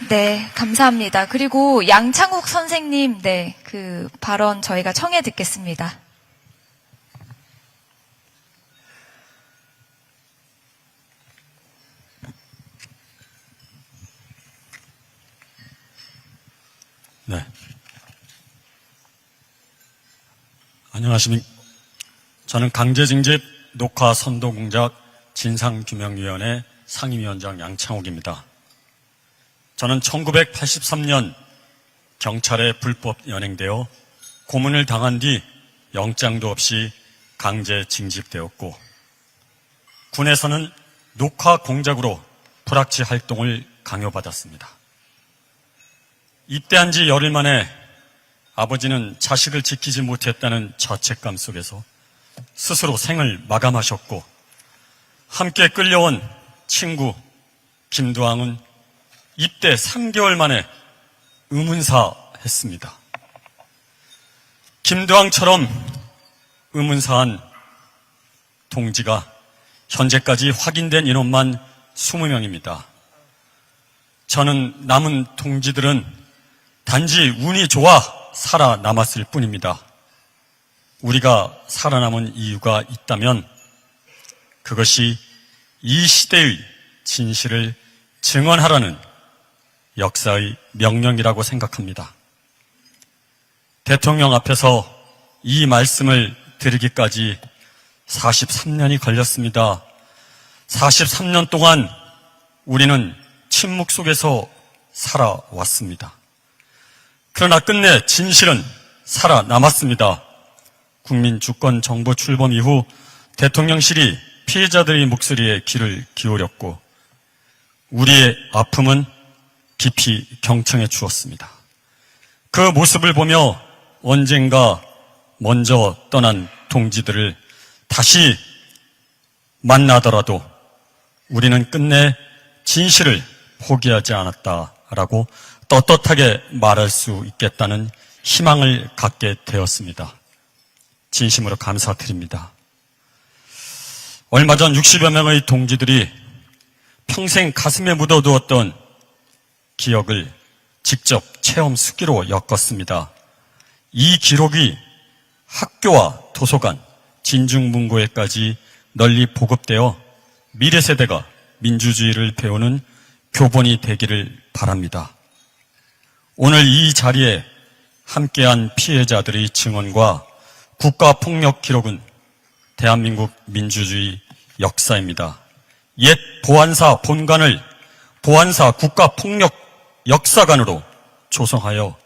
B: 네, 감사합니다. 그리고 양창욱 선생님, 그 발언 저희가 청해 듣겠습니다.
N: 네. 안녕하십니까. 저는 강제징집 녹화 선도 공작 진상규명위원회 상임위원장 양창욱입니다. 저는 1983년 경찰에 불법 연행되어 고문을 당한 뒤 영장도 없이 강제 징집되었고, 군에서는 녹화 공작으로 불합치 활동을 강요받았습니다. 입대한 지 열흘 만에 아버지는 자식을 지키지 못했다는 자책감 속에서 스스로 생을 마감하셨고, 함께 끌려온 친구 김두항은 입대 3개월 만에 의문사했습니다. 김두항처럼 의문사한 동지가 현재까지 확인된 인원만 20명입니다. 저는 남은 동지들은 단지 운이 좋아 살아남았을 뿐입니다. 우리가 살아남은 이유가 있다면 그것이 이 시대의 진실을 증언하라는 역사의 명령이라고 생각합니다. 대통령 앞에서 이 말씀을 드리기까지 43년이 걸렸습니다. 43년 동안 우리는 침묵 속에서 살아왔습니다. 그러나 끝내 진실은 살아남았습니다. 국민주권정부 출범 이후 대통령실이 피해자들의 목소리에 귀를 기울였고, 우리의 아픔은 깊이 경청해 주었습니다. 그 모습을 보며 언젠가 먼저 떠난 동지들을 다시 만나더라도 우리는 끝내 진실을 포기하지 않았다라고 떳떳하게 말할 수 있겠다는 희망을 갖게 되었습니다. 진심으로 감사드립니다. 얼마 전 60여 명의 동지들이 평생 가슴에 묻어두었던 기억을 직접 체험 수기로 엮었습니다. 이 기록이 학교와 도서관, 진중문고에까지 널리 보급되어 미래 세대가 민주주의를 배우는 교본이 되기를 바랍니다. 오늘 이 자리에 함께한 피해자들의 증언과 국가폭력 기록은 대한민국 민주주의 역사입니다. 옛 보안사 본관을 보안사 국가폭력 역사관으로 조성하여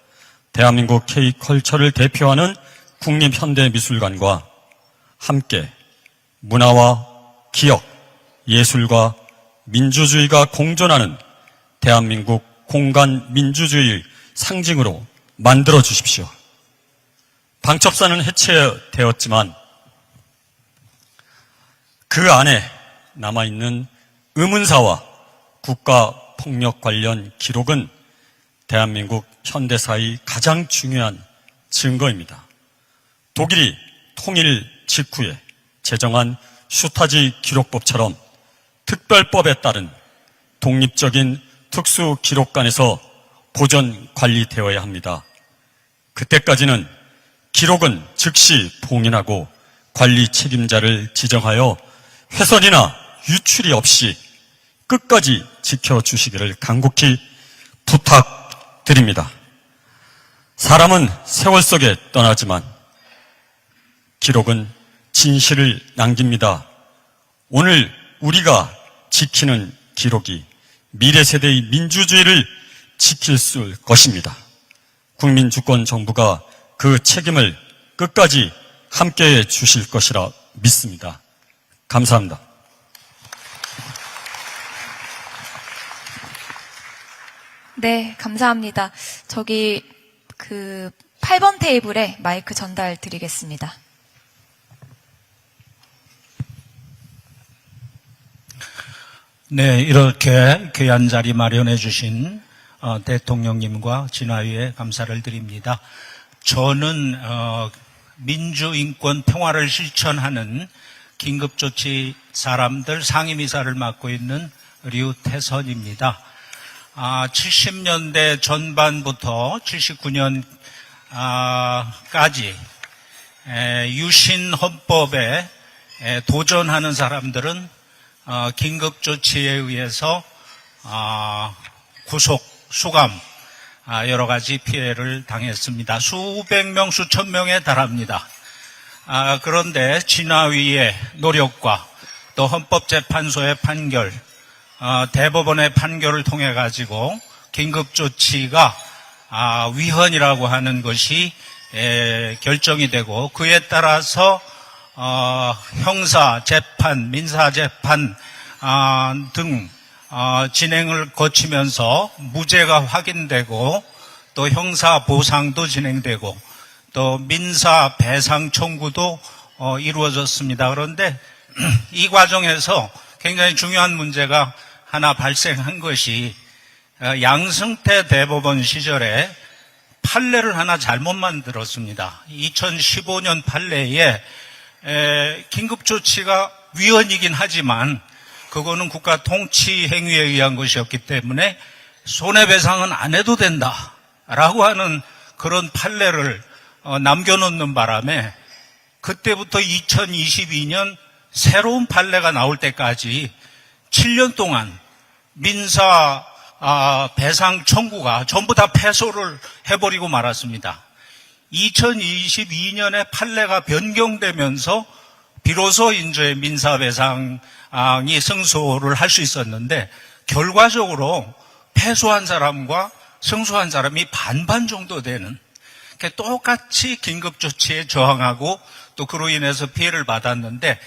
N: 대한민국 K컬처를 대표하는 국립현대미술관과 함께 문화와 기억, 예술과 민주주의가 공존하는 대한민국 공간 민주주의의 상징으로 만들어 주십시오. 방첩사는 해체되었지만 그 안에 남아있는 의문사와 국가폭력 관련 기록은 대한민국 현대사의 가장 중요한 증거입니다. 독일이 통일 직후에 제정한 슈타지 기록법처럼 특별법에 따른 독립적인 특수기록관에서 보존 관리되어야 합니다. 그때까지는 기록은 즉시 봉인하고 관리 책임자를 지정하여 훼손이나 유출이 없이 끝까지 지켜주시기를 간곡히 부탁드립니다. 사람은 세월 속에 떠나지만 기록은 진실을 남깁니다. 오늘 우리가 지키는 기록이 미래 세대의 민주주의를 지킬 것입니다. 국민주권정부가 그 책임을 끝까지 함께해 주실 것이라 믿습니다. 감사합니다.
B: 네, 감사합니다. 저기 8번 테이블에 마이크 전달 드리겠습니다.
O: 네, 이렇게 귀한 자리 마련해 주신 대통령님과 진화위에 감사를 드립니다. 저는 민주인권 평화를 실천하는 긴급조치 사람들 상임이사를 맡고 있는 류태선입니다. 70년대 전반부터 79년까지 유신헌법에 도전하는 사람들은 긴급조치에 의해서 구속, 수감, 여러 가지 피해를 당했습니다. 수백 명, 수천 명에 달합니다. 그런데 진화위의 노력과 또 헌법재판소의 판결, 대법원의 판결을 통해 가지고 긴급조치가 위헌이라고 하는 것이 결정이 되고, 그에 따라서 형사 재판, 민사 재판 등 진행을 거치면서 무죄가 확인되고, 또 형사 보상도 진행되고, 또 민사 배상 청구도 이루어졌습니다. 그런데 이 과정에서 굉장히 중요한 문제가 하나 발생한 것이, 양승태 대법원 시절에 판례를 하나 잘못 만들었습니다. 2015년 판례에 긴급조치가 위헌이긴 하지만 그거는 국가 통치 행위에 의한 것이었기 때문에 손해배상은 안 해도 된다라고 하는 그런 판례를 남겨놓는 바람에, 그때부터 2022년 새로운 판례가 나올 때까지 7년 동안 민사 배상 청구가 전부 다 패소를 해버리고 말았습니다. 2022년에 판례가 변경되면서 비로소 이제 민사 배상이 승소를 할 수 있었는데, 결과적으로 패소한 사람과 승소한 사람이 반반 정도 되는, 똑같이 긴급조치에 저항하고 또 그로 인해서 피해를 받았는데,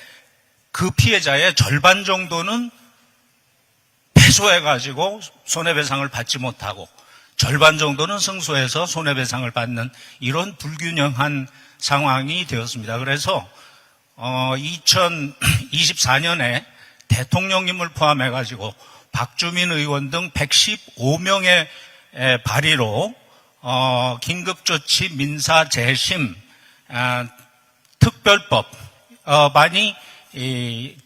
O: 그 피해자의 절반 정도는 패소해가지고 손해배상을 받지 못하고 절반 정도는 승소해서 손해배상을 받는 이런 불균형한 상황이 되었습니다. 그래서 2024년에 대통령님을 포함해가지고 박주민 의원 등 115명의 발의로 긴급조치 민사 재심 특별법안이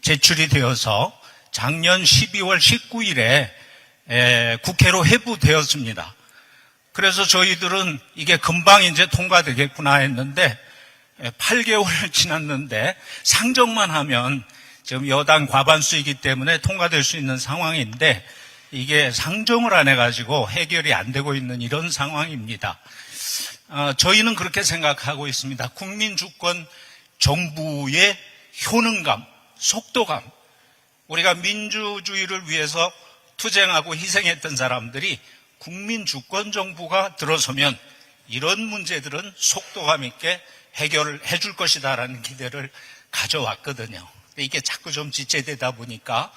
O: 제출이 되어서 작년 12월 19일에 국회로 회부되었습니다. 그래서 저희들은 이게 금방 이제 통과되겠구나 했는데 8개월 지났는데 상정만 하면 지금 여당 과반수이기 때문에 통과될 수 있는 상황인데, 이게 상정을 안 해가지고 해결이 안 되고 있는 이런 상황입니다. 저희는 그렇게 생각하고 있습니다. 국민주권 정부의 효능감, 속도감, 우리가 민주주의를 위해서 투쟁하고 희생했던 사람들이 국민주권 정부가 들어서면 이런 문제들은 속도감 있게 해결을 해줄 것이다라는 기대를 가져왔거든요. 이게 자꾸 좀 지체되다 보니까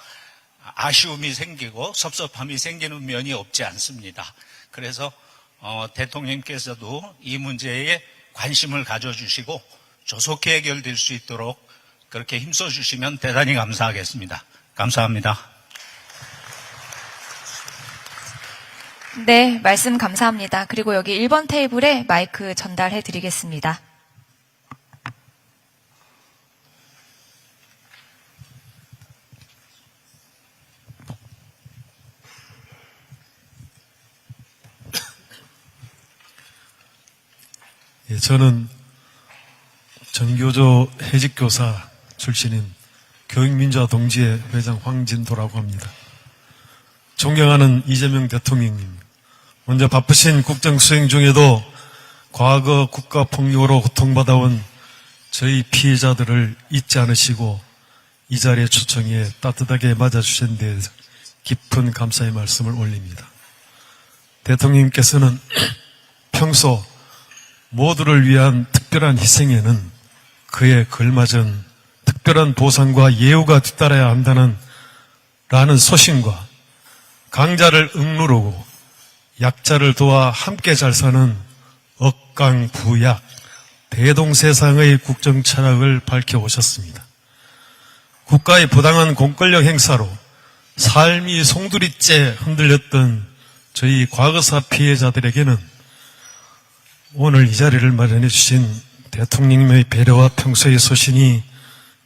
O: 아쉬움이 생기고 섭섭함이 생기는 면이 없지 않습니다. 그래서 대통령께서도 이 문제에 관심을 가져주시고 조속히 해결될 수 있도록 그렇게 힘써주시면 대단히 감사하겠습니다. 감사합니다.
B: 네, 말씀 감사합니다. 그리고 여기 1번 테이블에 마이크 전달해 드리겠습니다.
P: 예, 저는 전교조 해직교사 출신인 교육민주화 동지회 회장 황진도라고 합니다. 존경하는 이재명 대통령님, 먼저 바쁘신 국정 수행 중에도 과거 국가폭력으로 고통받아온 저희 피해자들을 잊지 않으시고 이 자리에 초청해 따뜻하게 맞아주신 데 깊은 감사의 말씀을 올립니다. 대통령님께서는 평소 모두를 위한 특별한 희생에는 그에 걸맞은 특별한 보상과 예우가 뒤따라야 한다는 라는 소신과 강자를 억누르고 약자를 도와 함께 잘 사는 억강부약 대동세상의 국정 철학을 밝혀오셨습니다. 국가의 부당한 공권력 행사로 삶이 송두리째 흔들렸던 저희 과거사 피해자들에게는 오늘 이 자리를 마련해 주신 대통령님의 배려와 평소의 소신이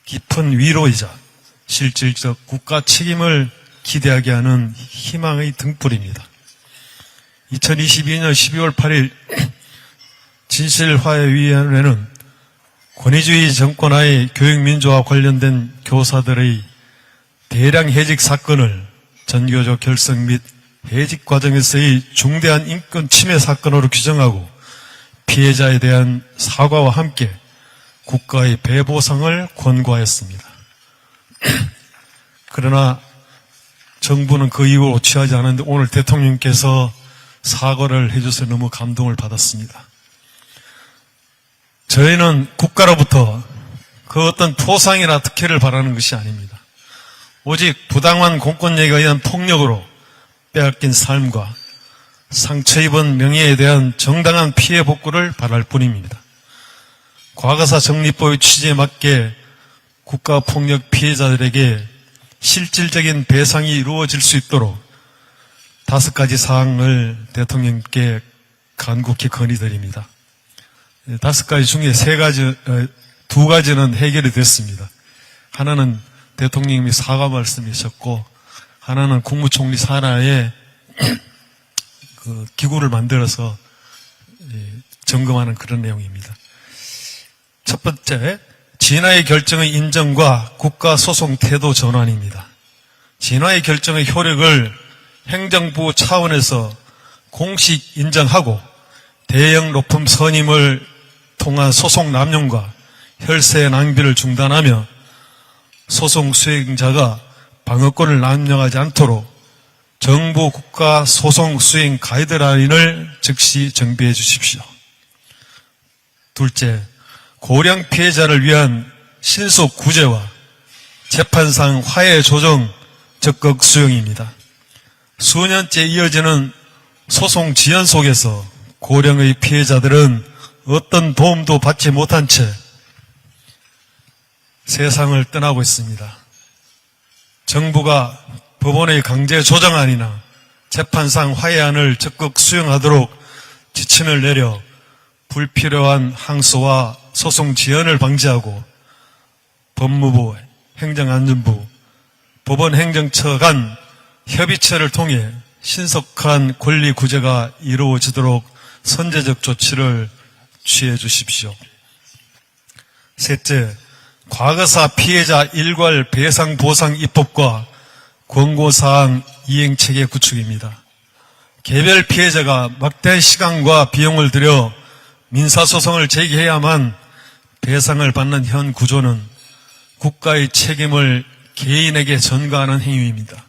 P: 깊은 위로이자 실질적 국가 책임을 기대하게 하는 희망의 등불입니다. 2022년 12월 8일 진실화해위원회는 권위주의 정권하의 교육민주화 관련된 교사들의 대량 해직 사건을 전교조 결성 및 해직 과정에서의 중대한 인권 침해 사건으로 규정하고 피해자에 대한 사과와 함께 국가의 배보상을 권고하였습니다. 그러나 정부는 그 이후로 취하지 않았는데 오늘 대통령께서 사과를 해줘서 너무 감동을 받았습니다. 저희는 국가로부터 그 어떤 포상이나 특혜를 바라는 것이 아닙니다. 오직 부당한 공권력에 의한 폭력으로 빼앗긴 삶과 상처 입은 명예에 대한 정당한 피해 복구를 바랄 뿐입니다. 과거사 정리법의 취지에 맞게 국가폭력 피해자들에게 실질적인 배상이 이루어질 수 있도록 5가지 사항을 대통령께 간곡히 건의드립니다. 5가지 중에 2가지는 해결이 됐습니다. 하나는 대통령님이 사과 말씀이셨고, 하나는 국무총리 산하에 그 기구를 만들어서 점검하는 그런 내용입니다. 첫 번째, 진화의 결정의 인정과 국가소송 태도 전환입니다. 진화의 결정의 효력을 행정부 차원에서 공식 인정하고 대형 로펌 선임을 통한 소송 남용과 혈세 낭비를 중단하며 소송 수행자가 방어권을 남용하지 않도록 정부 국가 소송 수행 가이드라인을 즉시 정비해 주십시오. 둘째, 고령 피해자를 위한 신속 구제와 재판상 화해 조정 적극 수용입니다. 수년째 이어지는 소송 지연 속에서 고령의 피해자들은 어떤 도움도 받지 못한 채 세상을 떠나고 있습니다. 정부가 법원의 강제 조정안이나 재판상 화해안을 적극 수용하도록 지침을 내려 불필요한 항소와 소송 지연을 방지하고 법무부, 행정안전부, 법원행정처 간 협의체를 통해 신속한 권리 구제가 이루어지도록 선제적 조치를 취해 주십시오. 셋째, 과거사 피해자 일괄 배상 보상 입법과 권고사항 이행체계 구축입니다. 개별 피해자가 막대한 시간과 비용을 들여 민사소송을 제기해야만 배상을 받는 현 구조는 국가의 책임을 개인에게 전가하는 행위입니다.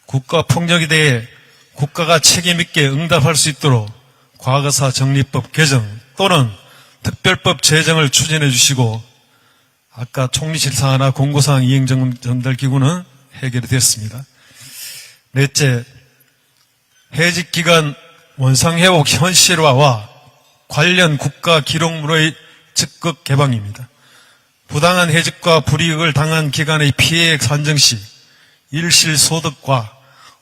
P: 국가폭력에 대해 국가가 책임있게 응답할 수 있도록 과거사 정리법 개정 또는 특별법 제정을 추진해 주시고, 아까 총리실 사안이나 공고사항 이행 전달기구는 해결이 됐습니다. 넷째, 해직기간 원상회복 현실화와 관련 국가 기록물의 적극 개방입니다. 부당한 해직과 불이익을 당한 기간의 피해액 산정 시 일실소득과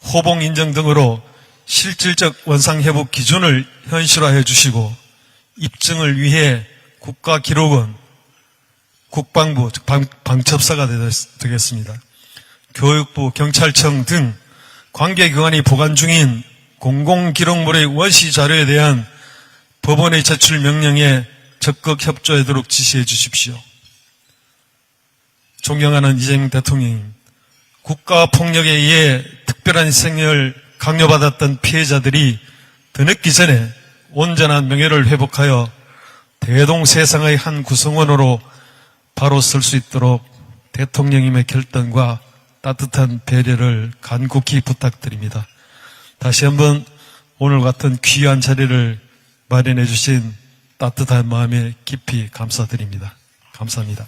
P: 호봉 인정 등으로 실질적 원상회복 기준을 현실화해 주시고, 입증을 위해 국가기록원, 국방부, 즉 방첩사가 되겠습니다. 교육부, 경찰청 등 관계기관이 보관 중인 공공기록물의 원시 자료에 대한 법원의 제출 명령에 적극 협조하도록 지시해 주십시오. 존경하는 이재명 대통령님, 국가폭력에 의해 특별한 희생을 강요받았던 피해자들이 드늦기 전에 온전한 명예를 회복하여 대동세상의 한 구성원으로 바로 설 수 있도록 대통령님의 결단과 따뜻한 배려를 간곡히 부탁드립니다. 다시 한번 오늘 같은 귀한 자리를 마련해 주신 따뜻한 마음에 깊이 감사드립니다. 감사합니다.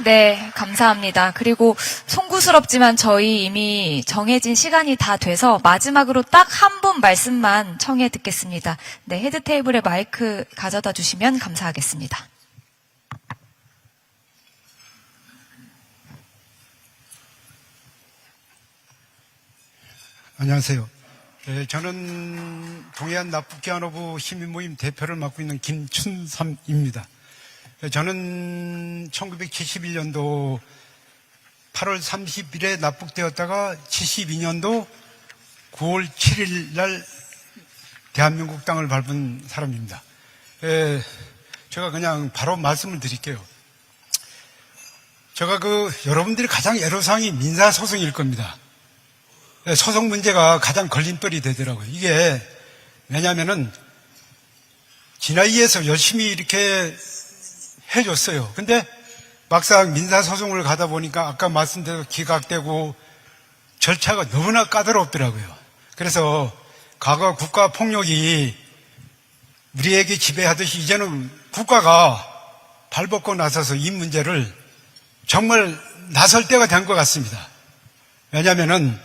B: 네, 감사합니다. 그리고 송구스럽지만 저희 이미 정해진 시간이 다 돼서 마지막으로 딱 한 분 말씀만 청해 듣겠습니다. 네, 헤드 테이블에 마이크 가져다 주시면 감사하겠습니다.
Q: 안녕하세요. 저는 동해안 납북기한호부 시민모임 대표를 맡고 있는 김춘삼입니다. 저는 1971년도 8월 30일에 납북되었다가 72년도 9월 7일 날 대한민국 땅을 밟은 사람입니다. 제가 그냥 바로 말씀을 드릴게요. 제가 여러분들이 가장 애로사항이 민사소송일 겁니다. 소송 문제가 가장 걸림돌이 되더라고요. 이게 왜냐하면은 진화위에서 열심히 이렇게 해줬어요. 근데 막상 민사소송을 가다 보니까 아까 말씀대로 기각되고 절차가 너무나 까다롭더라고요. 그래서 과거 국가폭력이 우리에게 지배하듯이 이제는 국가가 발벗고 나서서 이 문제를 정말 나설 때가 된 것 같습니다. 왜냐하면은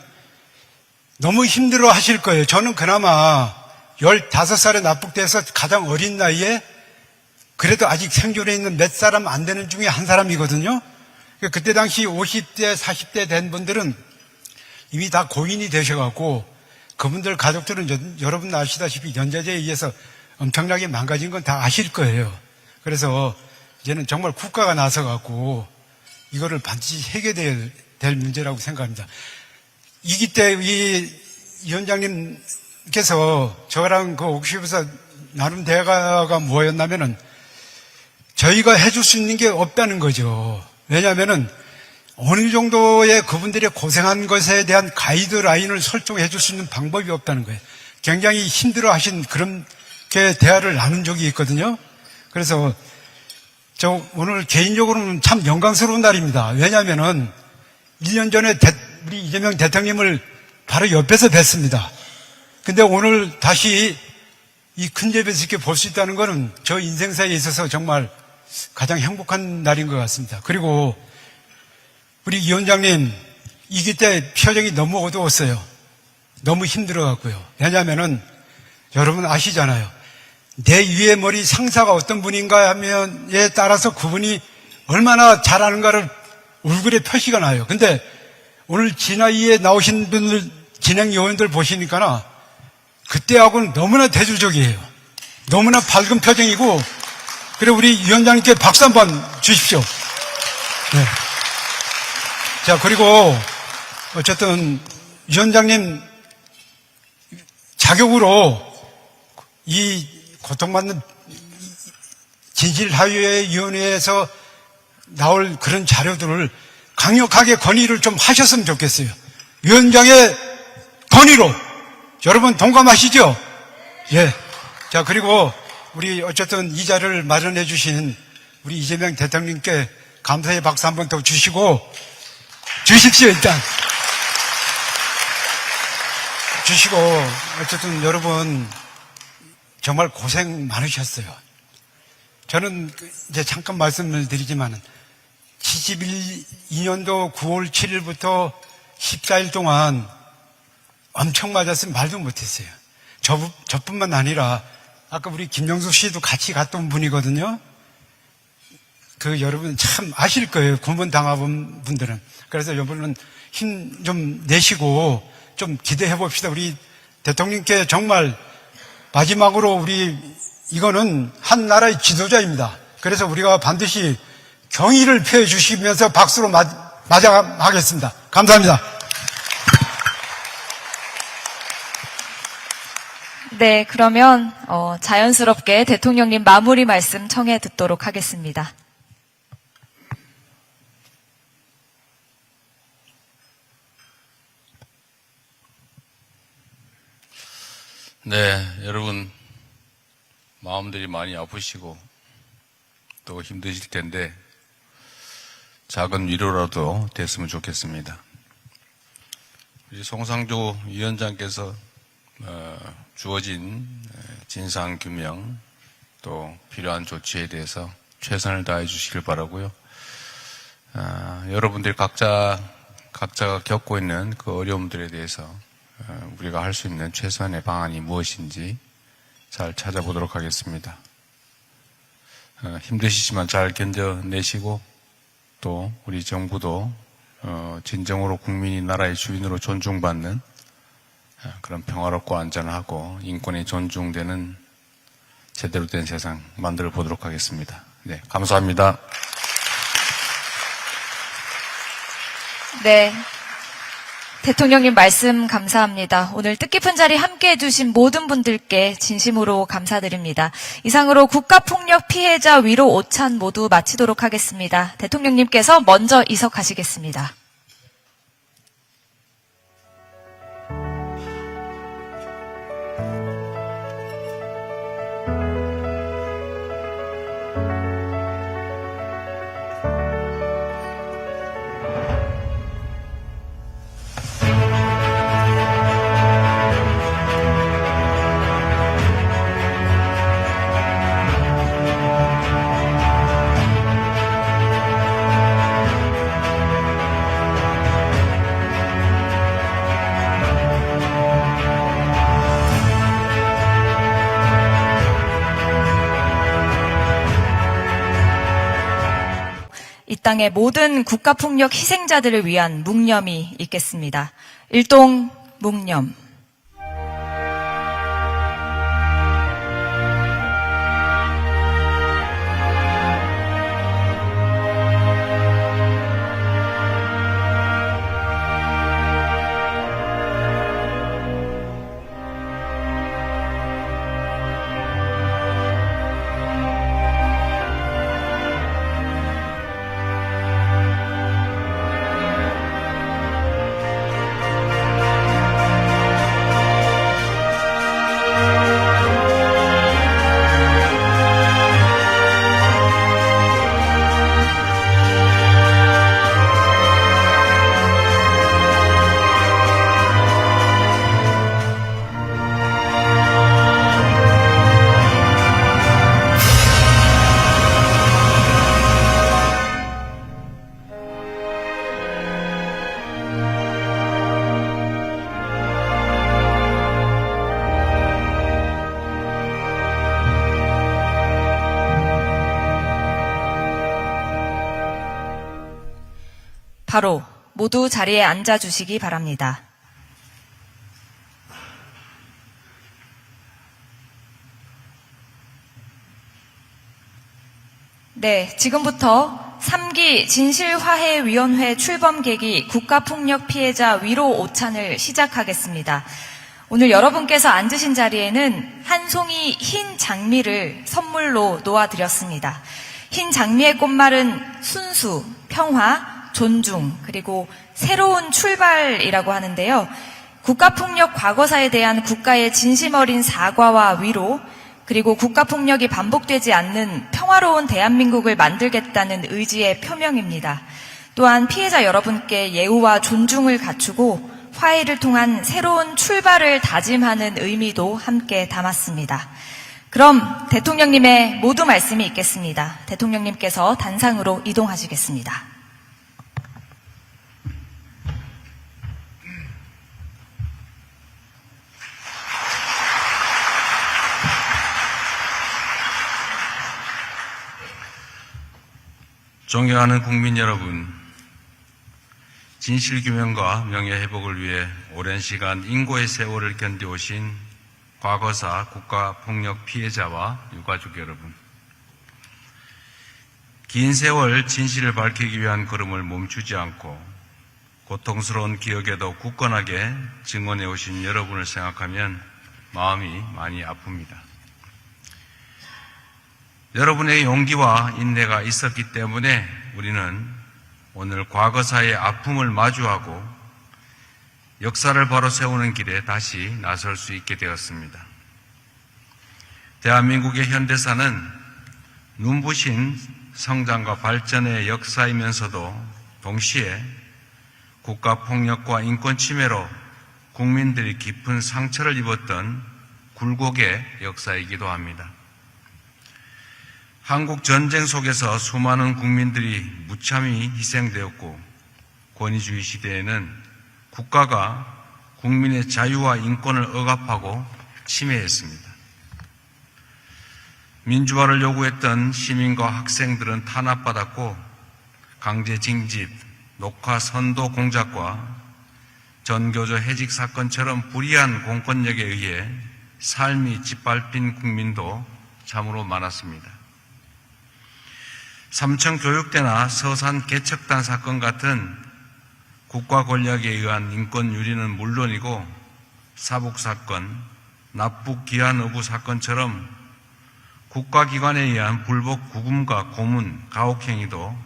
Q: 너무 힘들어 하실 거예요. 저는 그나마 15살에 납북돼서 가장 어린 나이에 그래도 아직 생존해 있는 몇 사람 안 되는 중에 한 사람이거든요. 그때 당시 50대, 40대 된 분들은 이미 다 고인이 되셔갖고 그분들 가족들은 여러분 아시다시피 연좌제에 의해서 엄청나게 망가진 건 다 아실 거예요. 그래서 이제는 정말 국가가 나서갖고 이거를 반드시 해결될 문제라고 생각합니다. 이기 때 이 위원장님께서 저랑 그 옥십에서 나눈 대화가 뭐였냐면은 저희가 해줄 수 있는 게 없다는 거죠. 왜냐하면은 어느 정도의 그분들이 고생한 것에 대한 가이드라인을 설정해 줄 수 있는 방법이 없다는 거예요. 굉장히 힘들어 하신 그런 대화를 나눈 적이 있거든요. 그래서 저 오늘 개인적으로는 참 영광스러운 날입니다. 왜냐하면은 1년 전에 우리 이재명 대통령님을 바로 옆에서 뵀습니다. 근데 오늘 다시 이 큰 집에서 이렇게 볼 수 있다는 것은 저 인생사에 있어서 정말 가장 행복한 날인 것 같습니다. 그리고 우리 위원장님 이기 때 표정이 너무 어두웠어요. 너무 힘들어갖고요. 왜냐하면은 여러분 아시잖아요. 내 위에 머리 상사가 어떤 분인가 하면에 따라서 그분이 얼마나 잘하는가를 얼굴에 표시가 나요. 근데 오늘 진화위에 나오신 분들 진행 요원들 보시니까 그때하고는 너무나 대조적이에요. 너무나 밝은 표정이고 그리고 우리 위원장님께 박수 한번 주십시오. 네. 자, 그리고 어쨌든 위원장님 자격으로 이 고통받는 진실하유위원회에서 나올 그런 자료들을 강력하게 건의를 좀 하셨으면 좋겠어요. 위원장의 건의로. 여러분 동감하시죠? 예. 자, 그리고 우리 어쨌든 이 자리를 마련해 주신 우리 이재명 대통령님께 감사의 박수 한 번 더 주십시오, 일단. 주시고, 어쨌든 여러분, 정말 고생 많으셨어요. 저는 이제 잠깐 말씀을 드리지만은, 72년도 9월 7일부터 14일 동안 엄청 맞았으면 말도 못했어요. 저뿐만 아니라, 아까 우리 김영수 씨도 같이 갔던 분이거든요. 여러분 참 아실 거예요. 구문 당해본 분들은. 그래서 여러분은 힘 좀 내시고 좀 기대해 봅시다. 우리 대통령께 정말 마지막으로 이거는 한 나라의 지도자입니다. 그래서 우리가 반드시 경의를 표해 주시면서 박수로 맞이하겠습니다. 감사합니다.
B: 네, 그러면 자연스럽게 대통령님 마무리 말씀 청해 듣도록 하겠습니다.
R: 네, 여러분 마음들이 많이 아프시고 또 힘드실 텐데 작은 위로라도 됐으면 좋겠습니다. 우리 송상조 위원장께서 주어진 진상규명 또 필요한 조치에 대해서 최선을 다해 주시길 바라고요. 여러분들이 각자가 겪고 있는 그 어려움들에 대해서 우리가 할 수 있는 최선의 방안이 무엇인지 잘 찾아보도록 하겠습니다. 힘드시지만 잘 견뎌내시고 또 우리 정부도 진정으로 국민이 나라의 주인으로 존중받는 그런 평화롭고 안전하고 인권이 존중되는 제대로 된 세상 만들어 보도록 하겠습니다. 네, 감사합니다.
B: 네. 대통령님 말씀 감사합니다. 오늘 뜻깊은 자리 함께해 주신 모든 분들께 진심으로 감사드립니다. 이상으로 국가폭력 피해자 위로 오찬 모두 마치도록 하겠습니다. 대통령님께서 먼저 이석하시겠습니다. 땅의 모든 국가폭력 희생자들을 위한 묵념이 있겠습니다. 일동 묵념. 바로 모두 자리에 앉아주시기 바랍니다. 네, 지금부터 3기 진실화해위원회 출범계기 국가폭력 피해자 위로 오찬을 시작하겠습니다. 오늘 여러분께서 앉으신 자리에는 한 송이 흰 장미를 선물로 놓아드렸습니다. 흰 장미의 꽃말은 순수, 평화, 존중, 그리고 새로운 출발이라고 하는데요. 국가폭력 과거사에 대한 국가의 진심 어린 사과와 위로, 그리고 국가폭력이 반복되지 않는 평화로운 대한민국을 만들겠다는 의지의 표명입니다. 또한 피해자 여러분께 예우와 존중을 갖추고 화해를 통한 새로운 출발을 다짐하는 의미도 함께 담았습니다. 그럼 대통령님의 모두 말씀이 있겠습니다. 대통령님께서 단상으로 이동하시겠습니다.
A: 존경하는 국민 여러분, 진실규명과 명예회복을 위해 오랜 시간 인고의 세월을 견뎌오신 과거사 국가폭력 피해자와 유가족 여러분, 긴 세월 진실을 밝히기 위한 걸음을 멈추지 않고 고통스러운 기억에도 굳건하게 증언해 오신 여러분을 생각하면 마음이 많이 아픕니다. 여러분의 용기와 인내가 있었기 때문에 우리는 오늘 과거사의 아픔을 마주하고 역사를 바로 세우는 길에 다시 나설 수 있게 되었습니다. 대한민국의 현대사는 눈부신 성장과 발전의 역사이면서도 동시에 국가폭력과 인권침해로 국민들이 깊은 상처를 입었던 굴곡의 역사이기도 합니다. 한국 전쟁 속에서 수많은 국민들이 무참히 희생되었고 권위주의 시대에는 국가가 국민의 자유와 인권을 억압하고 침해했습니다. 민주화를 요구했던 시민과 학생들은 탄압받았고 강제 징집, 녹화 선도 공작과 전교조 해직 사건처럼 불이한 공권력에 의해 삶이 짓밟힌 국민도 참으로 많았습니다. 삼청교육대나 서산 개척단 사건 같은 국가 권력에 의한 인권 유린은 물론이고 사북사건, 납북 기한 의무 사건처럼 국가기관에 의한 불법 구금과 고문, 가혹행위도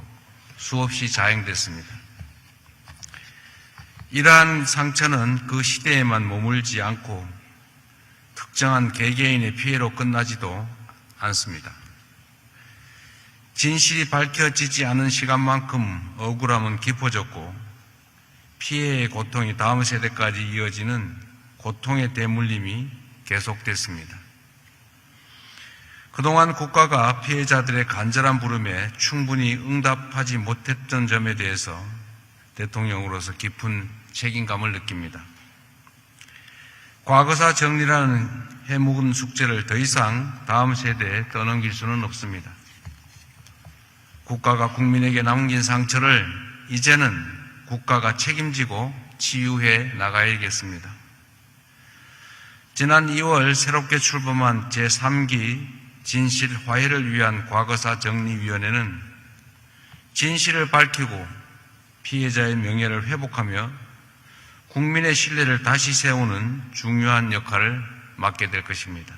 A: 수없이 자행됐습니다. 이러한 상처는 그 시대에만 머물지 않고 특정한 개개인의 피해로 끝나지도 않습니다. 진실이 밝혀지지 않은 시간만큼 억울함은 깊어졌고 피해의 고통이 다음 세대까지 이어지는 고통의 대물림이 계속됐습니다. 그동안 국가가 피해자들의 간절한 부름에 충분히 응답하지 못했던 점에 대해서 대통령으로서 깊은 책임감을 느낍니다. 과거사 정리라는 해묵은 숙제를 더 이상 다음 세대에 떠넘길 수는 없습니다. 국가가 국민에게 남긴 상처를 이제는 국가가 책임지고 치유해 나가야겠습니다. 지난 2월 새롭게 출범한 제3기 진실 화해를 위한 과거사 정리위원회는 진실을 밝히고 피해자의 명예를 회복하며 국민의 신뢰를 다시 세우는 중요한 역할을 맡게 될 것입니다.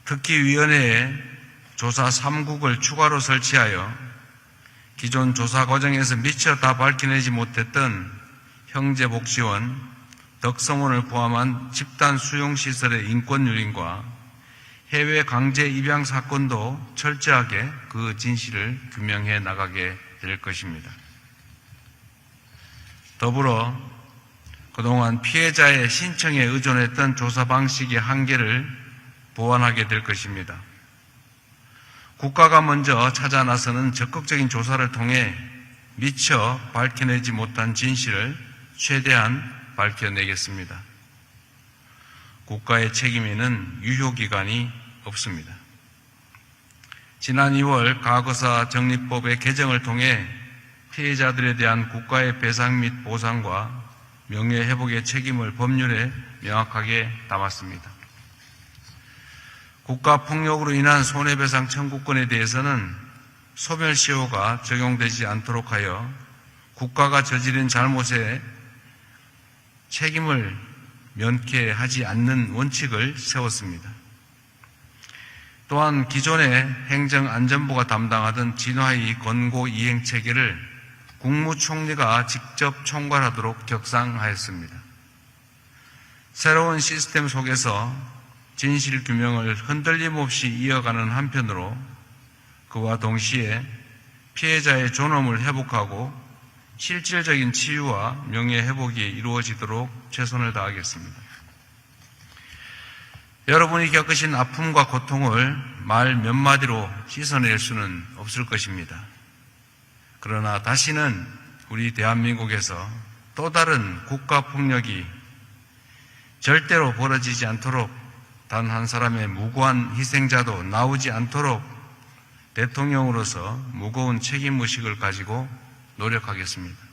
A: 특히 위원회에 조사 3국을 추가로 설치하여 기존 조사 과정에서 미처 다 밝혀내지 못했던 형제복지원, 덕성원을 포함한 집단 수용시설의 인권유린과 해외 강제 입양 사건도 철저하게 그 진실을 규명해 나가게 될 것입니다. 더불어 그동안 피해자의 신청에 의존했던 조사 방식의 한계를 보완하게 될 것입니다. 국가가 먼저 찾아 나서는 적극적인 조사를 통해 미처 밝혀내지 못한 진실을 최대한 밝혀내겠습니다. 국가의 책임에는 유효기간이 없습니다. 지난 2월 과거사 정리법의 개정을 통해 피해자들에 대한 국가의 배상 및 보상과 명예회복의 책임을 법률에 명확하게 담았습니다. 국가폭력으로 인한 손해배상 청구권에 대해서는 소멸시효가 적용되지 않도록 하여 국가가 저지른 잘못에 책임을 면케하지 않는 원칙을 세웠습니다. 또한 기존의 행정안전부가 담당하던 진화의 권고 이행 체계를 국무총리가 직접 총괄하도록 격상하였습니다. 새로운 시스템 속에서 진실 규명을 흔들림 없이 이어가는 한편으로 그와 동시에 피해자의 존엄을 회복하고 실질적인 치유와 명예회복이 이루어지도록 최선을 다하겠습니다. 여러분이 겪으신 아픔과 고통을 말 몇 마디로 씻어낼 수는 없을 것입니다. 그러나 다시는 우리 대한민국에서 또 다른 국가폭력이 절대로 벌어지지 않도록 단 한 사람의 무고한 희생자도 나오지 않도록 대통령으로서 무거운 책임의식을 가지고 노력하겠습니다.